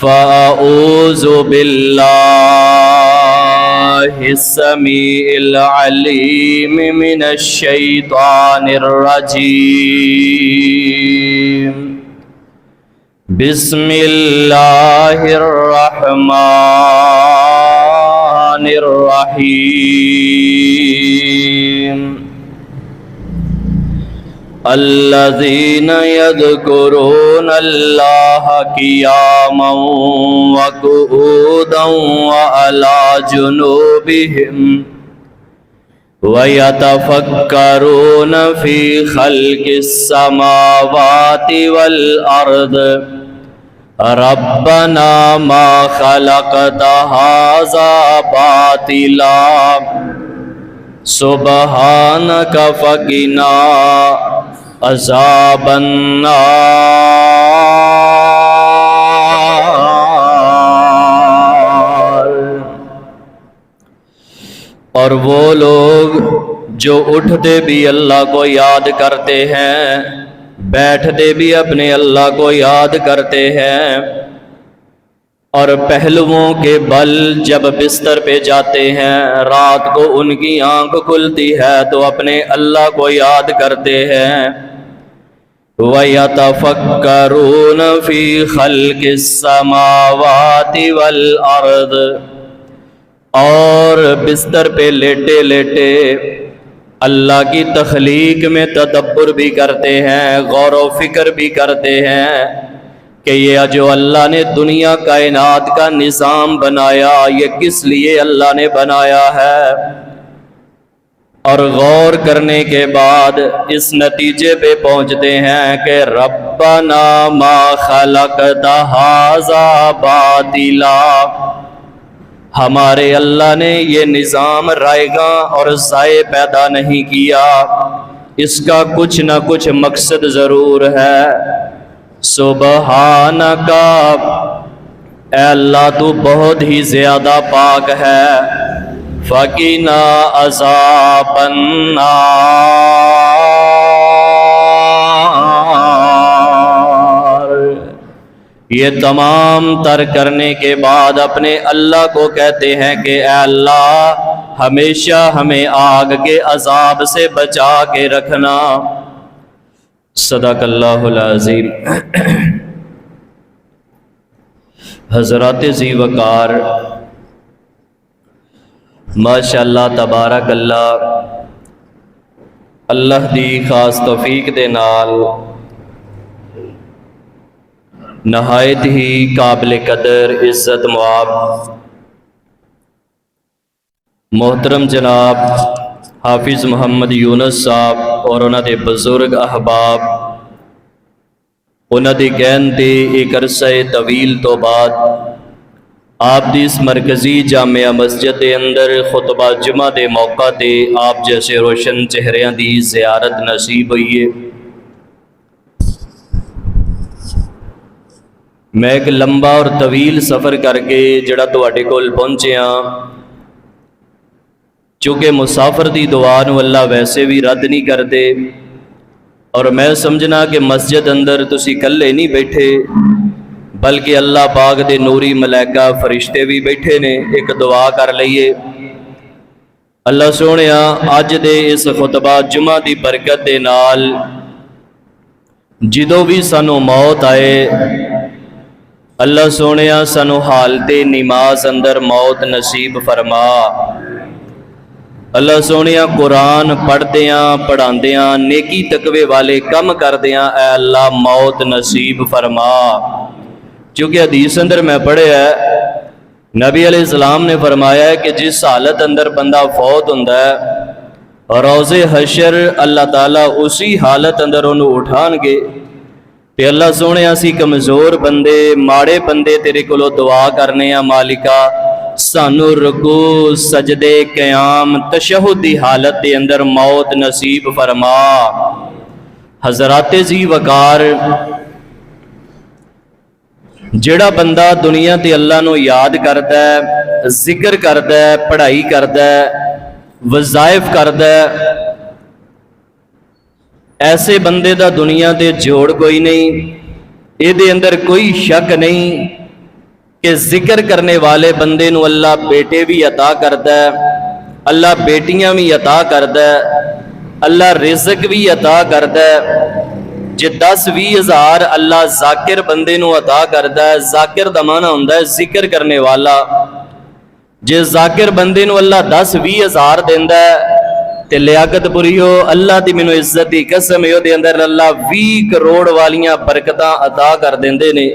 फ़अऊज़ु बिल्लाहिस समीइल अलीम मिनश शैतानिर रजीम। बिस्मिल्लाहिर रहमानिर रहीम। अल्लज़ीना यज़्कुरूनल्लाह क़ियामन व क़ुऊदन व अला जुनूबिहिम व यतफ़क्करून फ़ी ख़ल्क़िस समावाति वल अर्द रब्बना मा ख़लक़त हाज़ा बातिला सुब्हानक फ़क़िना अज़ाबन नार। और वो लोग जो उठते भी अल्लाह को याद करते हैं, बैठते भी अपने अल्लाह को याद करते हैं, और पहलुओं के बल जब बिस्तर पे जाते हैं, रात को उनकी आंख खुलती है तो अपने अल्लाह को याद करते हैं। वयतफक्करून फी खल्किस समावाति वल अर्द, और बिस्तर पे लेटे लेटे अल्लाह की तख्लीक में तदब्बुर भी करते हैं, गौर व फिक्र भी करते हैं कि ये जो अल्लाह ने दुनिया कायनात का निज़ाम बनाया, ये किस लिए अल्लाह ने बनाया है। और गौर करने के बाद इस नतीजे पे पहुँचते हैं कि रब्बना मा खलक़त हाज़ा बातिला, हमारे अल्लाह ने ये निज़ाम रायगा और ज़ाये पैदा नहीं किया, इसका कुछ ना कुछ मकसद ज़रूर है। सुब्हानका, ऐ अल्लाह तू बहुत ही ज़्यादा पाक है। फ़क़िना अज़ाबन नार। ये तमाम तर करने के बाद अपने अल्लाह को कहते हैं कि ऐ अल्लाह हमेशा हमें आग के अज़ाब से बचा के रखना। सदक़ल्लाहुल अज़ीम। हज़रात ज़ी वक़ार, माशाअल्लाह तबारकल्लाह, अल्लाह दी खास तौफीक दे नाल नहायत ही काबिल कदर इज़्ज़त मुआब मोहतरम जनाब हाफिज़ मोहम्मद यूनुस साहब और उन्होंने बुजुर्ग अहबाब, उन्होंने कहते एक अरसे तवील तो बाद आप दी इस मरकज़ी जामिया मस्जिद के अंदर खुतबा जुमा के मौका ते आप जैसे रोशन चेहरियां की ज़ियारत नसीब हुई है। मैं एक लंबा और तवील सफ़र करके जड़ा तुहाडे कोल पहुँचिया, चूँकि मुसाफिर की दुआ नूं अल्लाह वैसे भी रद्द नहीं करते, और मैं समझना कि मस्जिद अंदर तुसी कल्ले नहीं बैठे, बल्कि अल्लाह पाक दे नूरी मलाइका फरिश्ते भी बैठे ने। एक दुआ कर लईए। अल्लाह सोहणिया अज दे इस खुतबा जुमा की बरकत दे नाल जदों भी सानू मौत आए, अल्लाह सोहणिया सानू हालते नमाज अंदर मौत नसीब फरमा। अल्लाह सोहणिया कुरान पढ़दियां पढ़ांदियां नेकी तकवे वाले कम करदियां ऐ अल्लाह मौत नसीब फरमा। क्योंकि हदीस अंदर मैं पढ़िया नबी अलैहिस्सलाम ने फरमाया है कि जिस हालत अंदर बंदा फौत हुंदा है, रोज़े हशर अल्लाह ताला उसी हालत अंदर उन्होंने उठाणगे। ते अल्लाह सोहणे असी कमज़ोर बंदे माड़े बंदे तेरे कोलों दुआ करने आ, मालिका सानू रुकू सजदे क़याम तशहुद दी हालत के अंदर मौत नसीब फरमा। हज़रात ज़ी वक़ार, जिहड़ा बंदा दुनिया ते अल्लाह नू याद करदा है, जिक्र करदा है, पढ़ाई करदा है, वज़ाइफ करदा है, ऐसे बंदे दा दुनिया ते जोड़ कोई नहीं। इहदे अंदर कोई शक नहीं कि जिक्र करने वाले बंदे नूं अल्लाह बेटे भी अता करता है, अल्लाह बेटियां भी अता करता है, अल्लाह रिज़्क भी अता करता है। जे 10-20 हज़ार अल्लाह जाकिर बंदे नूं अता करता है, जाकिर दा माना हुंदा है जिक्र करने वाला। जे जाकिर बंदे नूं अल्लाह 10-20 हज़ार देंदा है ते लियाकत पुरियो अल्लाह दी मैनूं इज्जत दी कसम है उहदे अंदर अल्लाह 20 करोड़ वालियां बरकतां अता कर देंदे ने।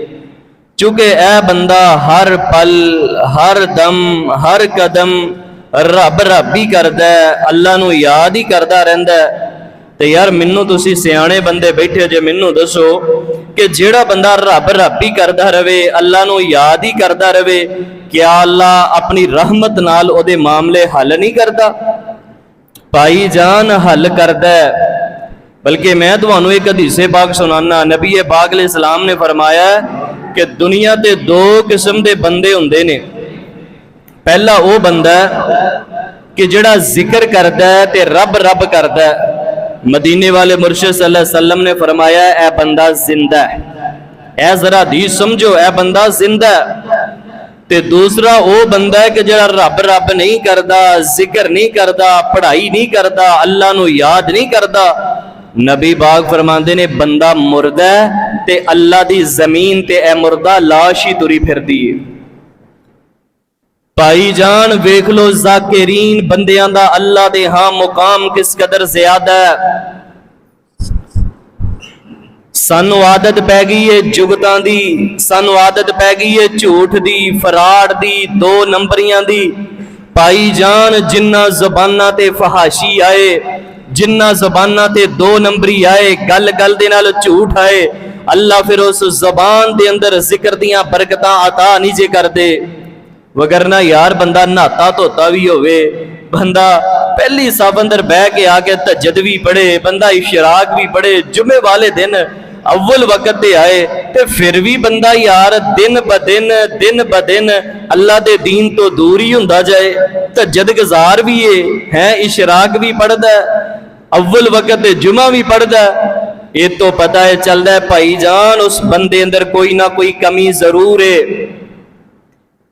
चूंकि ऐ बंदा हर पल हर दम हर कदम रब रब ही करदा है, अल्लाह नूं याद ही करदा रहिंदा है। ते यार मैनू तुसी सियाणे बंदे बैठे जे, मैनू दसो कि जेड़ा बंदा रब रब ही करदा रवे, अल्लाह नूं याद ही करदा रवे, क्या अल्लाह अपनी रहमत नाल ओदे मामले हल नहीं करदा? भाई जान हल करदा है। बल्कि मैं तुहानू एक हदीसे पाक सुनाना। नबी पाक अलैहिस्सलाम ने फरमाया कि दुनिया ते 2 किस्म दे बंदे हुंदे ने। पहला वो बंदा कि जेड़ा जिक्र करदा है ते रब रब करदा है। मदीने वाले मुर्शिद सल्लल्लाहु अलैहि वसल्लम ने फरमाया ऐ बंदा जिंदा है। ऐ जरा हदीस समझो, ऐ बंदा जिंदा है। ते दूसरा वो बंदा है कि जेड़ा रब रब नहीं करदा, जिक्र नहीं करदा, पढ़ाई नहीं करदा, अल्लाह नूं याद नहीं करदा। नबी पाक फरमांदे ने बंदा मुर्दा है ते अल्लाह दी जमीन ते ऐ मुर्दा लाश ही तुरी फिरदी है। भाई जान वेख लो जाकिरीन बंदियां दा अल्लाह दे हां मुकाम किस कदर ज्यादा है। सानू आदत पै गई है जुगतां दी, सानू आदत पै गई है झूठ दी, फराड दी, 2 नंबरियां दी। भाई जान जिन्ना ज़बानां ते फहाशी आए, जिन्ना ज़बानां ते 2 नंबरी आए, गल गल दे नाल झूठ आए, अल्लाह फिर उस ज़बान दे अंदर जिक्र दियां बरकतां अता नहीं जे करदे। वगरना यार बंदा नहाता धोता भी होवे, बंदा पहली सब अंदर बह के आके तहज्जुद भी पढ़े, बंदा इशराक भी पढ़े, जुमे वाले दिन अव्वल वक्त ते आए, ते फिर भी बंदा यार दिन ब दिन अल्लाह दे दीन तो दूर ही हुंदा जाए। तहज्जुद गुजार भी है, इशराक भी पढ़दा है, अव्वल वक्त ते जुमा भी पढ़दा है। ये तो पता है चलदा है भाई जान उस बंदे अंदर कोई ना कोई कमी जरूर है।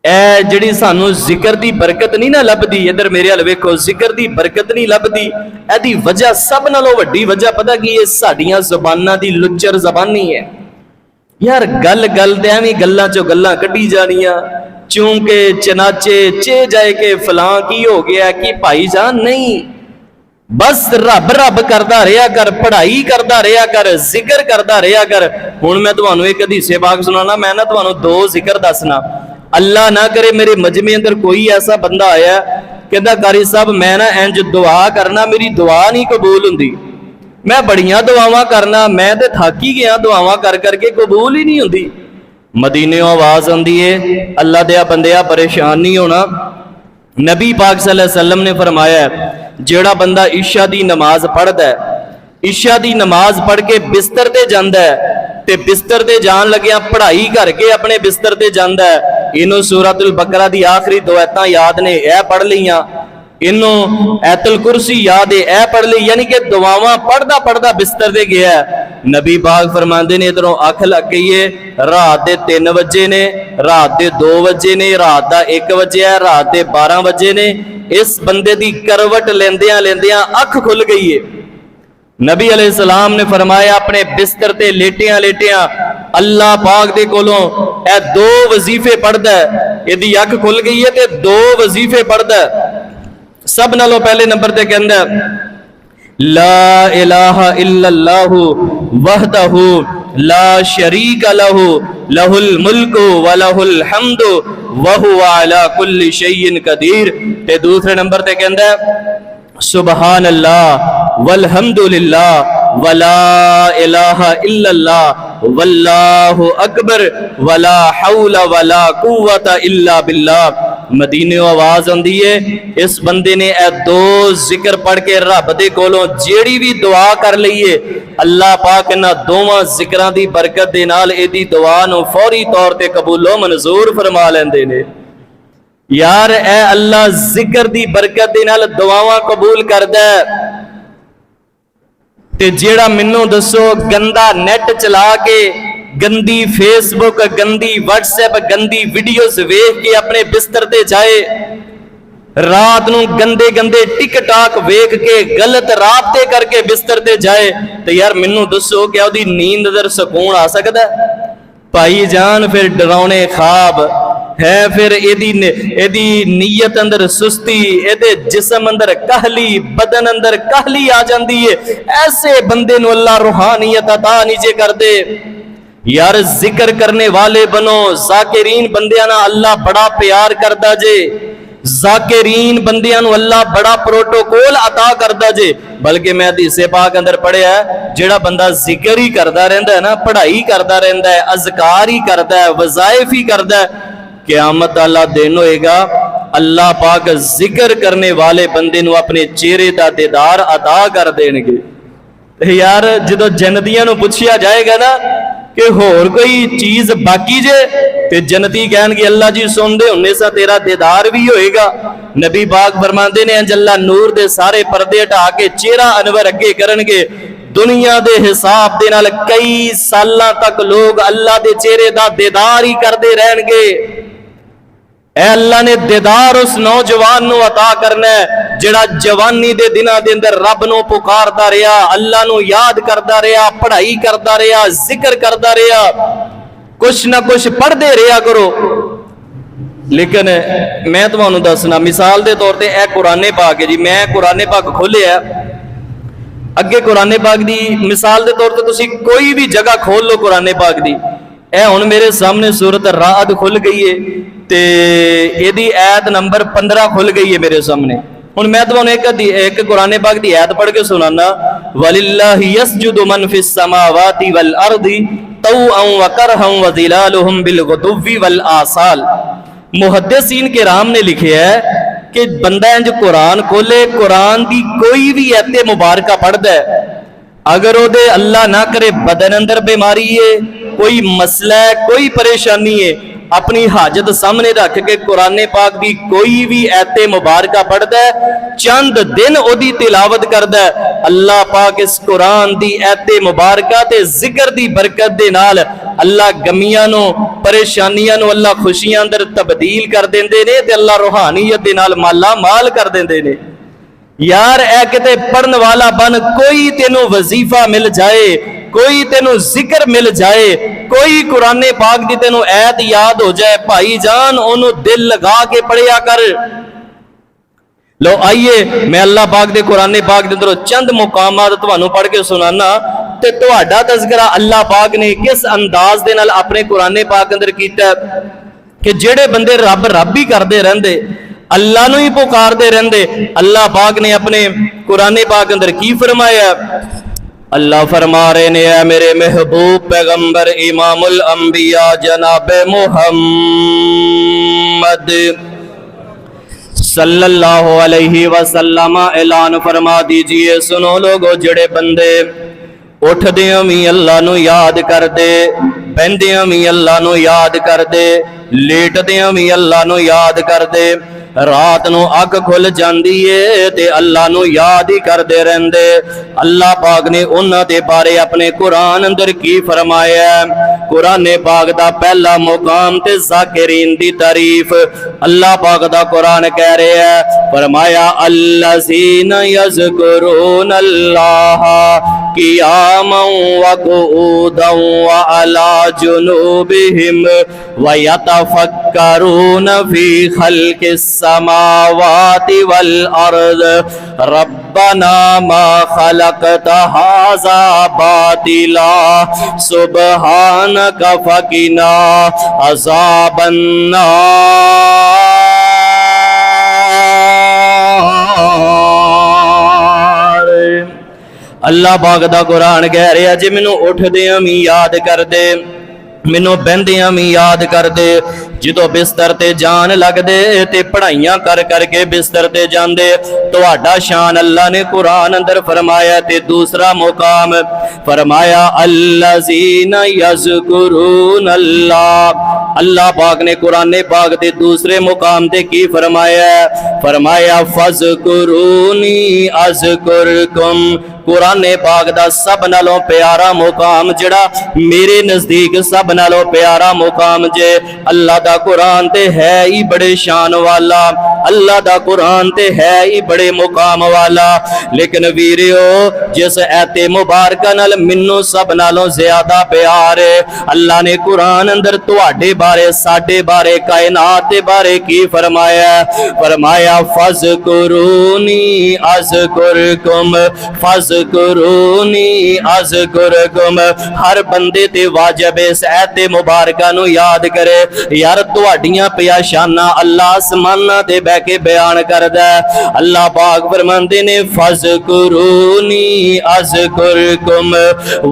ऐ जिहड़ी सानू जिक्र दी बरकत नहीं ना लभदी, इधर मेरे हाल वेखो, जिक्र दी बरकत नहीं लभदी। एदी वजह सब नालों वड्डी वजह पता की है? साडियां ज़बानां दी लुच्चर ज़बानी है। यार गल गल ते एवें गल्लां चों गल्लां कड्ढी जानियां, चूंके चनाचे चे जाए के फलां की हो गया कि भाई जान नहीं, बस रब रब करदा रहा कर, पढ़ाई करदा रहा कर, जिक्र करदा रहा कर। हुण मैं तुहानू एक हदीसे पाक सुनाना, मैं ना तुहानू 2 जिक्र दसना। अल्लाह ना करे मेरे मजमे अंदर कोई ऐसा बंदा आया कहता कारी साहब मैं ना इंज दुआ करना, मेरी दुआ नहीं कबूल हुंदी, मैं बड़ियां दुआवां करना, मैं तो थक ही गया दुआवां कर करके, कबूल ही नहीं हुंदी। मदीने आवाज आंदी है अल्लाह दिया बंदिया परेशान नहीं होना। नबी पाक सल्लल्लाहु अलैहि वसल्लम ने फरमाया जेड़ा बंदा इशा दी नमाज पढ़दा है, इशा दी नमाज पढ़ के बिस्तर ते जांदा है, ते बिस्तर ते जान लग्या पढ़ाई करके अपने बिस्तर ते जांदा है, इनू सूरतुल बकरा दी आखिरी 2 आयतां याद ने, ऐ पढ़ लियां, इनू ऐतुल कुर्सी याद है, ऐ पढ़ ली, यानी कि दुआवां पढ़दा पढ़दा बिस्तर ते गया। नबी पाक फरमांदे ने इधरों अख लग गई है, रात दे 3 बजे ने, रात दे 2 बजे ने, रात दा 1 बजे है, रात दे 12 बजे ने, इस बंदे दी करवट लेंदियां लेंदियां अख खुल गई है। नबी अलैहिस्सलाम ने फरमाया अपने बिस्तर ते लेटियां लेटियां अल्लाह पाक दे कोलों ए 2 वजीफे पढ़दा है, इहदी अख खुल गई है ते 2 वजीफे पढ़दा है। सब नालों पहले नंबर ते कहंदा ला इलाहा इल्लल्लाहु वहदहु ला शरीका लहु लहुल मुल्कु व लहुल हम्दु व हुवा अला कुल्ली शैइन कदीर। ते दूसरे नंबर ते कहंदा सुबहान अल्लाह वल्हम्दुलिल्लाह वला इलाहा इल्लल्लाह वल्लाहु अकबर वला हौला वला कुव्वता इल्ला बिल्लाह। मदीने आवाज आंदी है इस बंदे ने ए 2 जिक्र पढ़ के रब दे कोलों जेड़ी भी दुआ कर लईए, अल्लाह पाक इन्हां दोवां जिक्रां दी बरकत दे नाल इहदी दुआ नूं फौरी तौर ते कबूलो मंजूर फरमा लैंदे ने। यार ए अल्लाह जिक्र दी बरकत दे नाल दुआवां कबूल करदा है। ते जेड़ा मैनू दसो गंदा नेट चला के गंदी फेसबुक, गंदी व्हाट्सएप, गंदी वीडियोस वेख के अपने बिस्तर ते जाए, रात नूं गंदे गंदे टिकटॉक वेख के गलत राबते करके बिस्तर ते जाए, तो यार मैनू दसो क्या उहदी नींद अंदर सुकून आ सकदा है? भाई जान फिर डरावने ख्वाब है, फिर एदी नीयत अंदर सुस्ती, एदे जिस्म अंदर कहली, बदन अंदर कहली आ जाती है। ऐसे बंदे नूं अल्लाह रूहानियत अता नहीं जे कर दे। यार जिक्र करने वाले बनो, जाकिरीन बंदियां नाल अल्लाह बड़ा प्यार करदा जे, जाकिरीन बंदियां नूं अल्लाह बड़ा प्रोटोकॉल अता करदा जे। बल्कि मैं हदीसे पाक अंदर पढ़िया जेड़ा बंदा जिक्र ही करता रहिंदा है ना, पढ़ाई करता रहिंदा है, अज़कार ही करता है, वज़ाइफ ही करता है, क़यामत वाला दिन होएगा अल्लाह पाक जिक्र करने वाले बंदे नूं अपने चेहरे दा दीदार अता कर देणगे। यार जो जन्नतियां नूं पुछया जाएगा ना कि होर कोई चीज बाकी जे, ते जन्नती कहणगे अल्लाह जी सुनदे हुन्ने सा तेरा दीदार भी होएगा। नबी पाक फरमांदे ने अल्लाह नूर दे सारे पर्दे हटा के चेहरा अनवर अगे करनगे। दुनिया दे हिसाब दे नाल कई सालां तक लोग अल्लाह दे चेहरे दा दीदार ही करदे रहणगे। ऐ अल्लाह ने दीदार उस नौजवान नूं अता करना है जिहड़ा जवानी दे दिनां दे अंदर रब नूं पुकारदा रहा, अल्लाह नूं याद करदा रहा, पढ़ाई करदा रहा, जिक्र करदा रहा, कुछ ना कुछ पढ़दे रहा करो। लेकिन मैं तुहानूं दसना मिसाल दे तौर ते ऐ कुराने पाक है जी, मैं कुराने पाक खोलिया अगे कुराने पाक दी मिसाल दे तौर ते तुसीं कोई भी जगह खोल लो कुराने पाक दी। ऐ हुण मेरे सामने सूरत राअद खुल गई है ते एदी आयत नंबर 15 खुल गई है मेरे सामने। हुण मैं तुहानूं एक कुराने पाक दी आयत पढ़ के सुनाना, वलिल्लाहि यस्जुदु मन फिस समावाति वल अर्दी तौअन व करहन व ज़िलालुहुम बिल गुदुव्वी वल आसाल। मुहद्दिसीन किराम ने लिखा है कि बंदा इंज कुरान खोले, कुरान की कोई भी आयत मुबारका पढ़दा है, अगर ओदे अल्लाह ना करे बदन अंदर बीमारी है, कोई मसला है, कोई परेशानी है, अपनी हाजत सामने रख के कुराने पाक की कोई भी आयत मुबारका पढ़दा है, चंद दिन ओदी तिलावत करदा है, अल्लाह पाक इस कुरान की आयत मुबारका ते जिक्र की बरकत दे नाल अल्लाह गमियां नूं, परेशानियां नूं अल्लाह खुशियां अंदर तब्दील कर देंदे ने ते अल्लाह रूहानियत दे नाल माला माल कर देंदे ने। यार ऐ किते पढ़न वाला बन, कोई तेनू वजीफा मिल जाए, कोई तेनू जिक्र मिल जाए, कोई कुराने पाक दी तेनू ऐत याद हो जाए, भाई जान ओनू दिल लगा के पढ़िया कर। लो आइए मैं अल्लाह पाक दे कुराने पाक दे अंदरों चंद मुकामात तुहानू पढ़ के सुनाना ते तुहाडा तज़किरा अल्लाह पाक ने किस अंदाज दे नाल अपने कुराने पाक अंदर कीता कि जेड़े बंदे रब रब ही करदे रहंदे, अल्लाह नूं ही पुकारदे रहंदे, अल्लाह पाक ने अपने कुराने पाक अंदर की फरमाया। अल्लाह फरमा रहे ने, है मेरे महबूब पैगंबर इमामुल अंबिया जनाब मुहम्मद सल्लल्लाहु अलैहि वसल्लम ऐलान फरमा दीजिए, सुनो लोगो जेड़े बंदे उठदियां भी अल्लाह नूं याद कर दे, बहंदियां भी अल्लाह नूं याद कर दे, लेटदियां भी अल्लाह नूं याद कर दे, रात नूं अख खुल जांदी है ते अल्लाह नूं याद ही करदे रहंदे। अल्लाह पाक ने उन्हां दे बारे अपने कुरान अंदर की फरमाया, कुराने पाक दा पहला मुकाम ते ज़ाकिरीन दी तारीफ। अल्लाह पाक दा कुरान कह रहा है, फरमाया अल्लज़ीना यज़कुरूनल्लाह क़ियामन व क़ुऊदन व अला जुनूबिहिम व यतफक्करून फी खल्क़िस समावाति वल अर्द रब्बना मा खलक़त हाज़ा बातिला सुब्हानक फकिना अज़ाबन नार। अल्लाह पाक दा कुरान कह रहा जे मैनू उठदियां भी याद कर दे, मैनू बहंदियां भी याद कर दे, ਜਦੋਂ ਬਿਸਤਰ ਤੇ ਜਾਣ ਲੱਗਦੇ ਤੇ ਪੜ੍ਹਾਈਆਂ ਕਰ ਕਰਕੇ ਬਿਸਤਰ ਤੇ ਜਾਂਦੇ। ਤੁਹਾਡਾ शान अल्लाह ने कुरान अंदर फरमाया। ते दूसरा मुकाम फरमाया अल्लज़ीना यज़कुरून अल्लाह। अल्लाह पाक ने कुरान पाक के दूसरे मुकाम ते की फरमाया? फरमाया फ़ज़कुरूनी अज़कुरकुम। कुरान पाक दा सब नालों प्यारा मुकाम जड़ा मेरे नज़दीक सब नालों प्यारा मुकाम जे अल्लाह दा कुरान ते है ही बड़े शान वाला, अल्लाह दा कुरान ते है ही बड़े मुकाम वाला। लेकिन वीरियो जिस ऐते मुबारक नाल मिन्नू सब नालों ज्यादा प्यार है अल्लाह ने कुरान अंदर तुहाडे बारे साडे बारे कायनात दे बारे की फरमाया? फरमाया फ़ज़कुरूनी अज़कुरकुम फ़ज़कुरूनी अज़कुरकुम। हर बंदे ते वाजिब इस ऐते मुबारका नू याद करे। यार तुहाडियां पयाशाना अल्लाह आसमानां ते बैठ के बयान करदा है। अल्लाह पाक फरमांदे ने फ़ज़कुरूनी अज़कुरकुम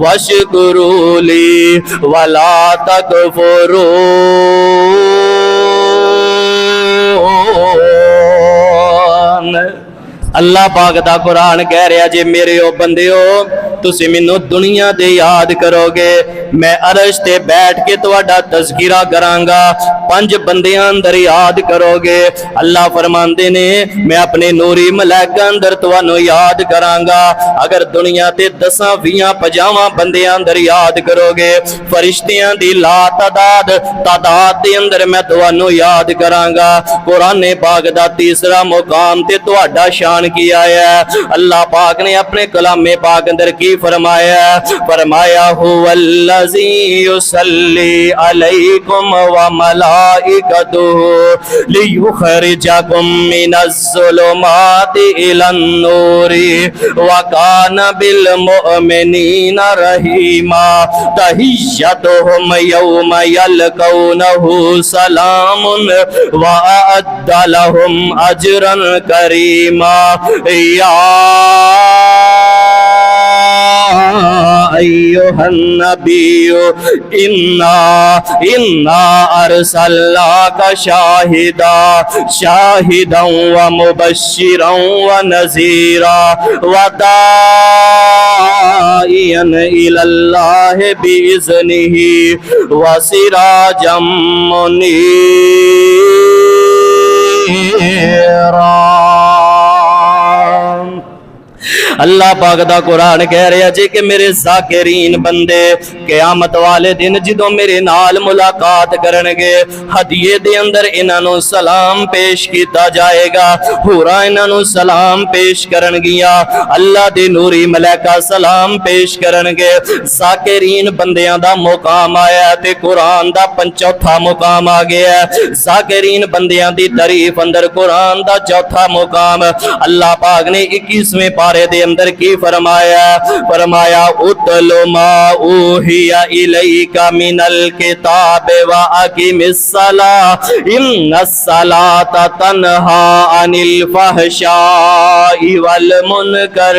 वशकुरूली वला तकफुरून। अल्लाह पाक दा कुरान कह रहा जे मेरे ओ बंदियो तुसी मैनू दुनिया दे याद करोगे, मैं अरश ते बैठ के तुहाडा तज़किरा करांगा। पंज बंदियां अंदर याद करोगे। अल्लाह फरमांदे ने मैं अपने नूरी मलैका अंदर तुहानू याद करांगा। अगर दुनिया ते 10-20-50 बंदियां अंदर याद करोगे, फरिश्तियां दी ला तादाद दे अंदर मैं तुहानू याद करांगा। कुरान पाक दा तीसरा मुकाम ते तुहाडा शान की आया है। अल्लाह पाक ने अपने कलामे पाक अंदर की फरमाया? फरमाया हुवल्लज़ी युसल्ली अलैकुम व मलाइकतुहु लियुखरिजकुम मिनज़्ज़ुलुमाति इलन-नूरि व काना बिल मुअमिनीना रहीमा। तहिय्यतुहुम यौम यल्कौनहु सलामुन व अअद्द लहुम अजरन करीमा। या अय्युहन नबिय्यु इन्ना अरसलनाका शाहिदन व मुबश्शिरन व नज़ीरा व दाइयन इलल्लाहि बिइज़्निही व सिराजम मुनीरा। अल्लाह पाक दा कुरान कह रहा जी कि मेरे ज़ाकिरीन बंदे क़यामत वाले दिन जिदों मेरे नाल मुलाकात करनगे हदिये दे अंदर इन्हां सलाम पेश किया जाएगा। होरा इन्हां सलाम पेश करनगियां, अल्लाह दे नूरी मलैका सलाम पेश करनगे। ज़ाकिरीन बंदियां दा मुकाम आया ते कुरान दा चौथा मुकाम आ गया। ज़ाकिरीन बंदियां दी तारीफ अंदर कुरान दा चौथा मुकाम। अल्लाह पाक ने 21वें पारे दे अंदर की फरमाया? फरमाया उतलु मा ऊहिया इलैका मिनल किताब व अकीमिस्सलाह इन्नस्सलाता तन्हा अनिल फहशाइ वल मुनकर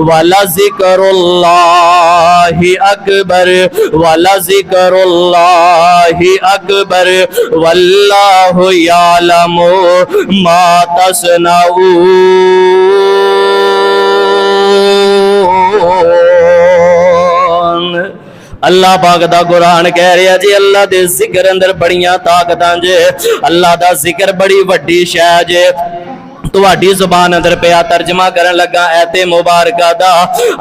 वलज़िक्रुल्लाहि अकबर वलज़िक्रुल्लाहि अकबर वल्लाहु यालमु मा तस्नऊन। अल्लाह पाक दा कुरान कह रहा जी अल्लाह दे जिक्र अंदर बड़ियां ताकतां जे, अल्लाह दा जिक्र बड़ी वड्डी शै जे। तुहाडी ज़ुबान अंदर पिया तर्जमा करन लगा ऐते मुबारका दा।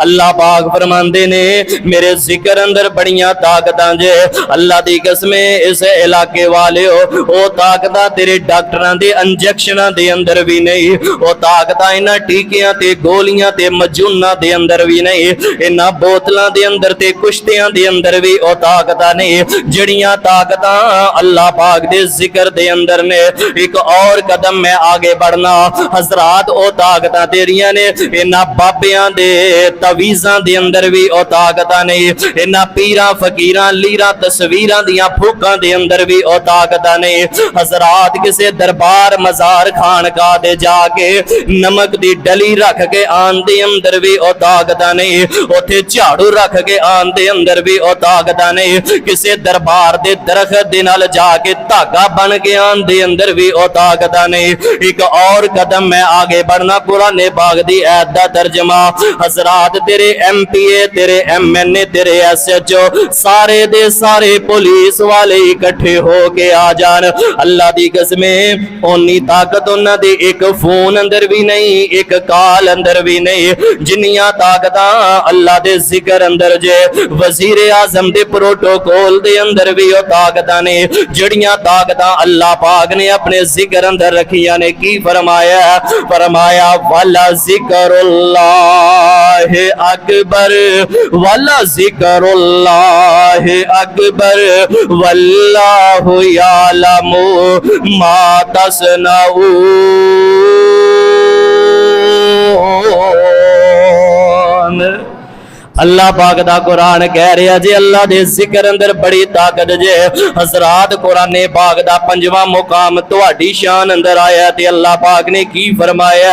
अल्लाह पाक फरमांदे ने मेरे जिक्र अंदर बड़ियां ताकतां जे। अल्लाह दी कसम इस इलाके वालिओ ओ ताकतां तेरे डॉक्टरां दे इंजैक्शनां दे अंदर भी नहीं, ओ ताकतां इन्हां टीकियां ते गोलियां ते मजूनां दे अंदर भी नहीं, इन्हां बोतलां दे अंदर ते कुश्तियां दे अंदर भी ओ ताकतां नहीं। जड़ियां ताकतां अल्लाह पाक दे जिक्र दे अंदर ने। एक और कदम मैं आगे बढ़ना। हजरात ओ ताकत तेरिया ने, इन्हां बाबियां दे तवीज़ां दे अंदर भी ओ ताकत नहीं, इन्हां पीरां फकीरां लीरां तस्वीरां दियां फूकां दे अंदर भी ओ ताकत नहीं। हजरात किसे दरबार मजार खानका दे जाके नमक दी डली रख के आन दे अंदर भी ओ ताकत नहीं, उथे झाड़ू रख के आन दे अंदर भी ओ ताकत नहीं, किसे दरबार दे दरख्त दे नाल जाके धागा बन के आन दे अंदर भी ओ ताकत नहीं। एक और कदम मैं आगे बढ़ना, कुरान पाक दी आयत दा तर्जमा। हजरात तेरे MPA तेरे MNA तेरे SHO सारे दे सारे पुलिस वाले इकट्ठे हो के आ जान, अल्लाह दी कसमें ओनी ताकत उन्हां दे एक फोन अंदर भी नहीं, एक कॉल अंदर भी नहीं, जिन्नियां ताकत अल्लाह दे जिक्र अंदर जे, वजीर आजम दे प्रोटोकॉल दे अंदर भी ओ ताकत ने, जड़ियां ताकत अल्लाह पाक ने अपने जिक्र अंदर रखिया ने। की फरमाया? फरमाया वाला जिक्रुल्लाह अकबर, वाला जिक्रुल्लाह अकबर, वल्लाहु यालमु मा तस्नऊन। अल्लाह पाक दा कुरान कह रहा जे अल्लाह दे जिक्र अंदर बड़ी ताकत जे। हजरात कुरान पाक दा 5वां मुकाम तुहाडी शान अंदर आया ते अल्लाह पाक ने की फरमाया?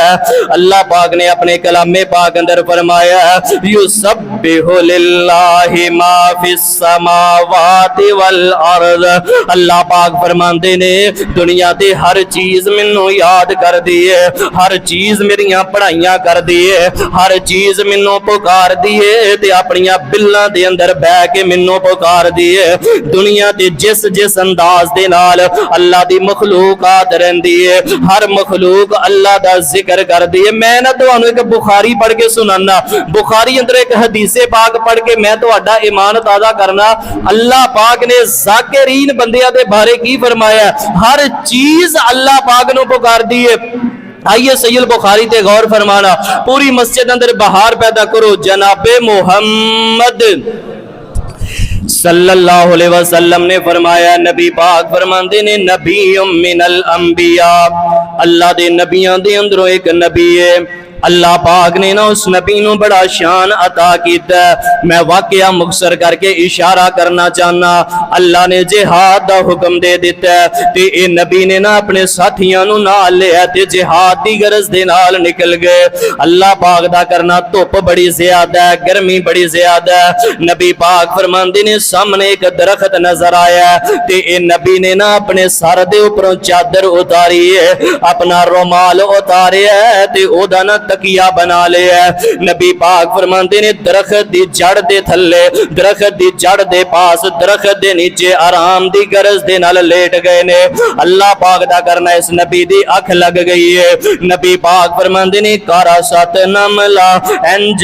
अल्लाह पाक ने अपने कलामे पाक अंदर फरमाया युसब्बिहु लिल्लाहि मा फिस समावाति वल अर्द। अल्लाह पाक फरमांदे ने दुनिया दे हर चीज मैनू याद कर दी है, हर चीज मेरियां पढ़ाइयां कर दी है, हर चीज मैनू पुकार दी है ते अपनियां बिल्लां दे अंदर बह के मैनू पुकार दी है। दुनिया ते जिस जिस अंदाज दे नाल अल्लाह दी मखलूकात रहिंदी है, हर मखलूक अल्लाह दा जिक्र कर दी है। मैं ना तुहानू एक बुखारी पढ़ के सुनाना, बुखारी अंदर एक हदीसे पाक पढ़ के मैं तुहाडा ईमान ताज़ा करना। अल्लाह पाक ने ज़ाकिरीन बंदियां दे बारे की फरमाया? हर चीज अल्लाह पाक नू पुकार दी है। आइए सैयद बुखारी ते गौर फरमाना, पूरी मस्जिद अंदर बहार पैदा करो। जनाबे मोहम्मद सल्लल्लाहु अलैहि वसल्लम ने फरमाया, नबी पाक फरमाते ने नबी मिनल अंबिया, अल्लाह दे नबियां दे अंदरों एक नबी है। अल्लाह पाक ने ना उस नबी नू बड़ा शान अता कीता। मैं वाकया मुखसर करके इशारा करना चाहना। अल्लाह ने जिहाद दा हुक्म दे दिता ते ए नबी ने ना अपने साथियां नू नाल लिया ते जिहाद दी गरज दे नाल निकल गए। अल्लाह पाक दा करना, धुप बड़ी ज्यादा है, गर्मी बड़ी ज्यादा है। नबी पाक फरमांदे ने सामने एक दरख्त नजर आया ते ए नबी ने ना अपने सर दे उपरों चादर उतारी है, अपना रुमाल उतारिया ते ओदा ना तकिया बना लिया। नबी पाक फरमाते ने दरख्त दी जड़ दे थल्ले, दरख्त दी जड़ दे पास, दरख्त दे नीचे आराम दी गरज दे नाल लेट गए ने। अल्लाह पाक दा करना, इस नबी दी अख लग गई है। नबी पाक फरमाते ने कारा सत नमला, इंज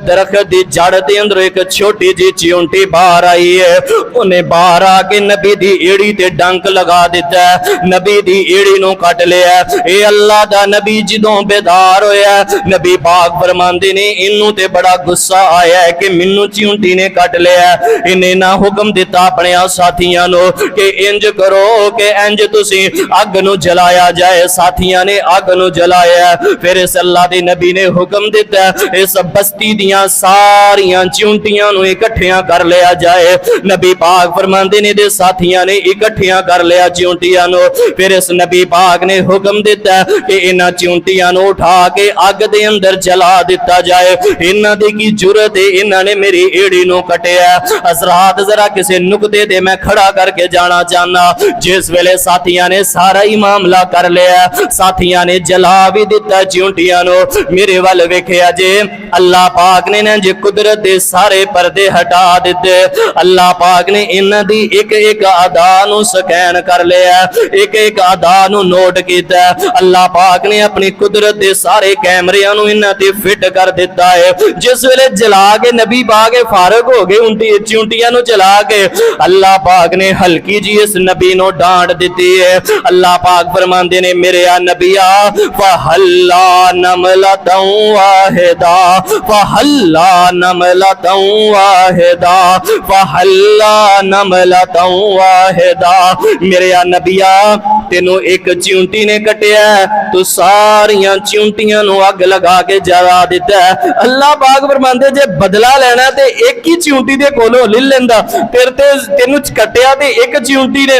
दरख्त दी जड़ दे अंदर एक छोटी जी चिउंटी बाहर आई है। उन्हें बाहर आके नबी दी एड़ी ते डंक लगा दिता, नबी दी एड़ी नू कट लिया। ए अल्लाह दा नबी जदों बेदार होया, नबी पाक फरमांदे ने इन्नू ते बड़ा गुस्सा आया है कि मैनू चिउंटी ने कट लिया। इन्हें ना हुक्म दिता अपने साथियां नो कि इंज करो कि इंज तुसी अग नू जलाया जाए। साथियां ने अग नू जलाया। फिर इस अल्लाह दे नबी ने हुक्म दिता इस बस्ती दियां सारियां चिउंटियां नू इकट्ठियां कर लिया जाए। नबी पाक फरमांदे ने दे साथियां ने इकट्ठियां कर लिया चिउंटियां नू। फिर इस नबी पाक ने हुक्म दिता कि इन्हां चिउंटियां नू उठा के अग दे अंदर जला दिता जाए। इन्हां दी की जुरत है, इन्हां ने मेरी एड़ी नू कटिया। हजरात जरा किसी नुकते ते मैं खड़ा करके जाना चाहना। जिस वेले साथियां ने सारा ही मामला कर लिया, साथियां ने जला भी दिता चिउंटियां नू। मेरे वाल वेखिया जे अल्लाह पाक ने ना जे कुदरत दे सारे पर्दे हटा दिते। अल्लाह पाक ने इन्हां दी एक एक अदा नू स्कैन कर लिया, एक एक अदा नू नोट कीता। अल्लाह पाक ने अपनी कुदरत दे सारे कैमरियां नूं इन्हां ते फिट कर दिता है। जिस वेले जला के नबी पाक फारग हो गए चिंटियां नूं जला के, अल्लाह पाक ने हल्की जी इस नबी नूं डांट दी है। अल्लाह पाक फरमांदे ने मेरे आ नबिया फहल्ला नमलतौ वाहिदा फहल्ला नमलतौ वाहिदा फहल्ला नमलतौ वाहिदा। मेरे आ नबिया तेनू एक चिंटी ने कटिया, तू सारियां चिंटियां नू अग लगा के जला दिता है। अल्लाह पाक फरमांदे जे बदला लेना ते एक ही चिंटी दे कोलों ले लेंदा, फिर ते तेनू कटिया ते एक चिंटी ने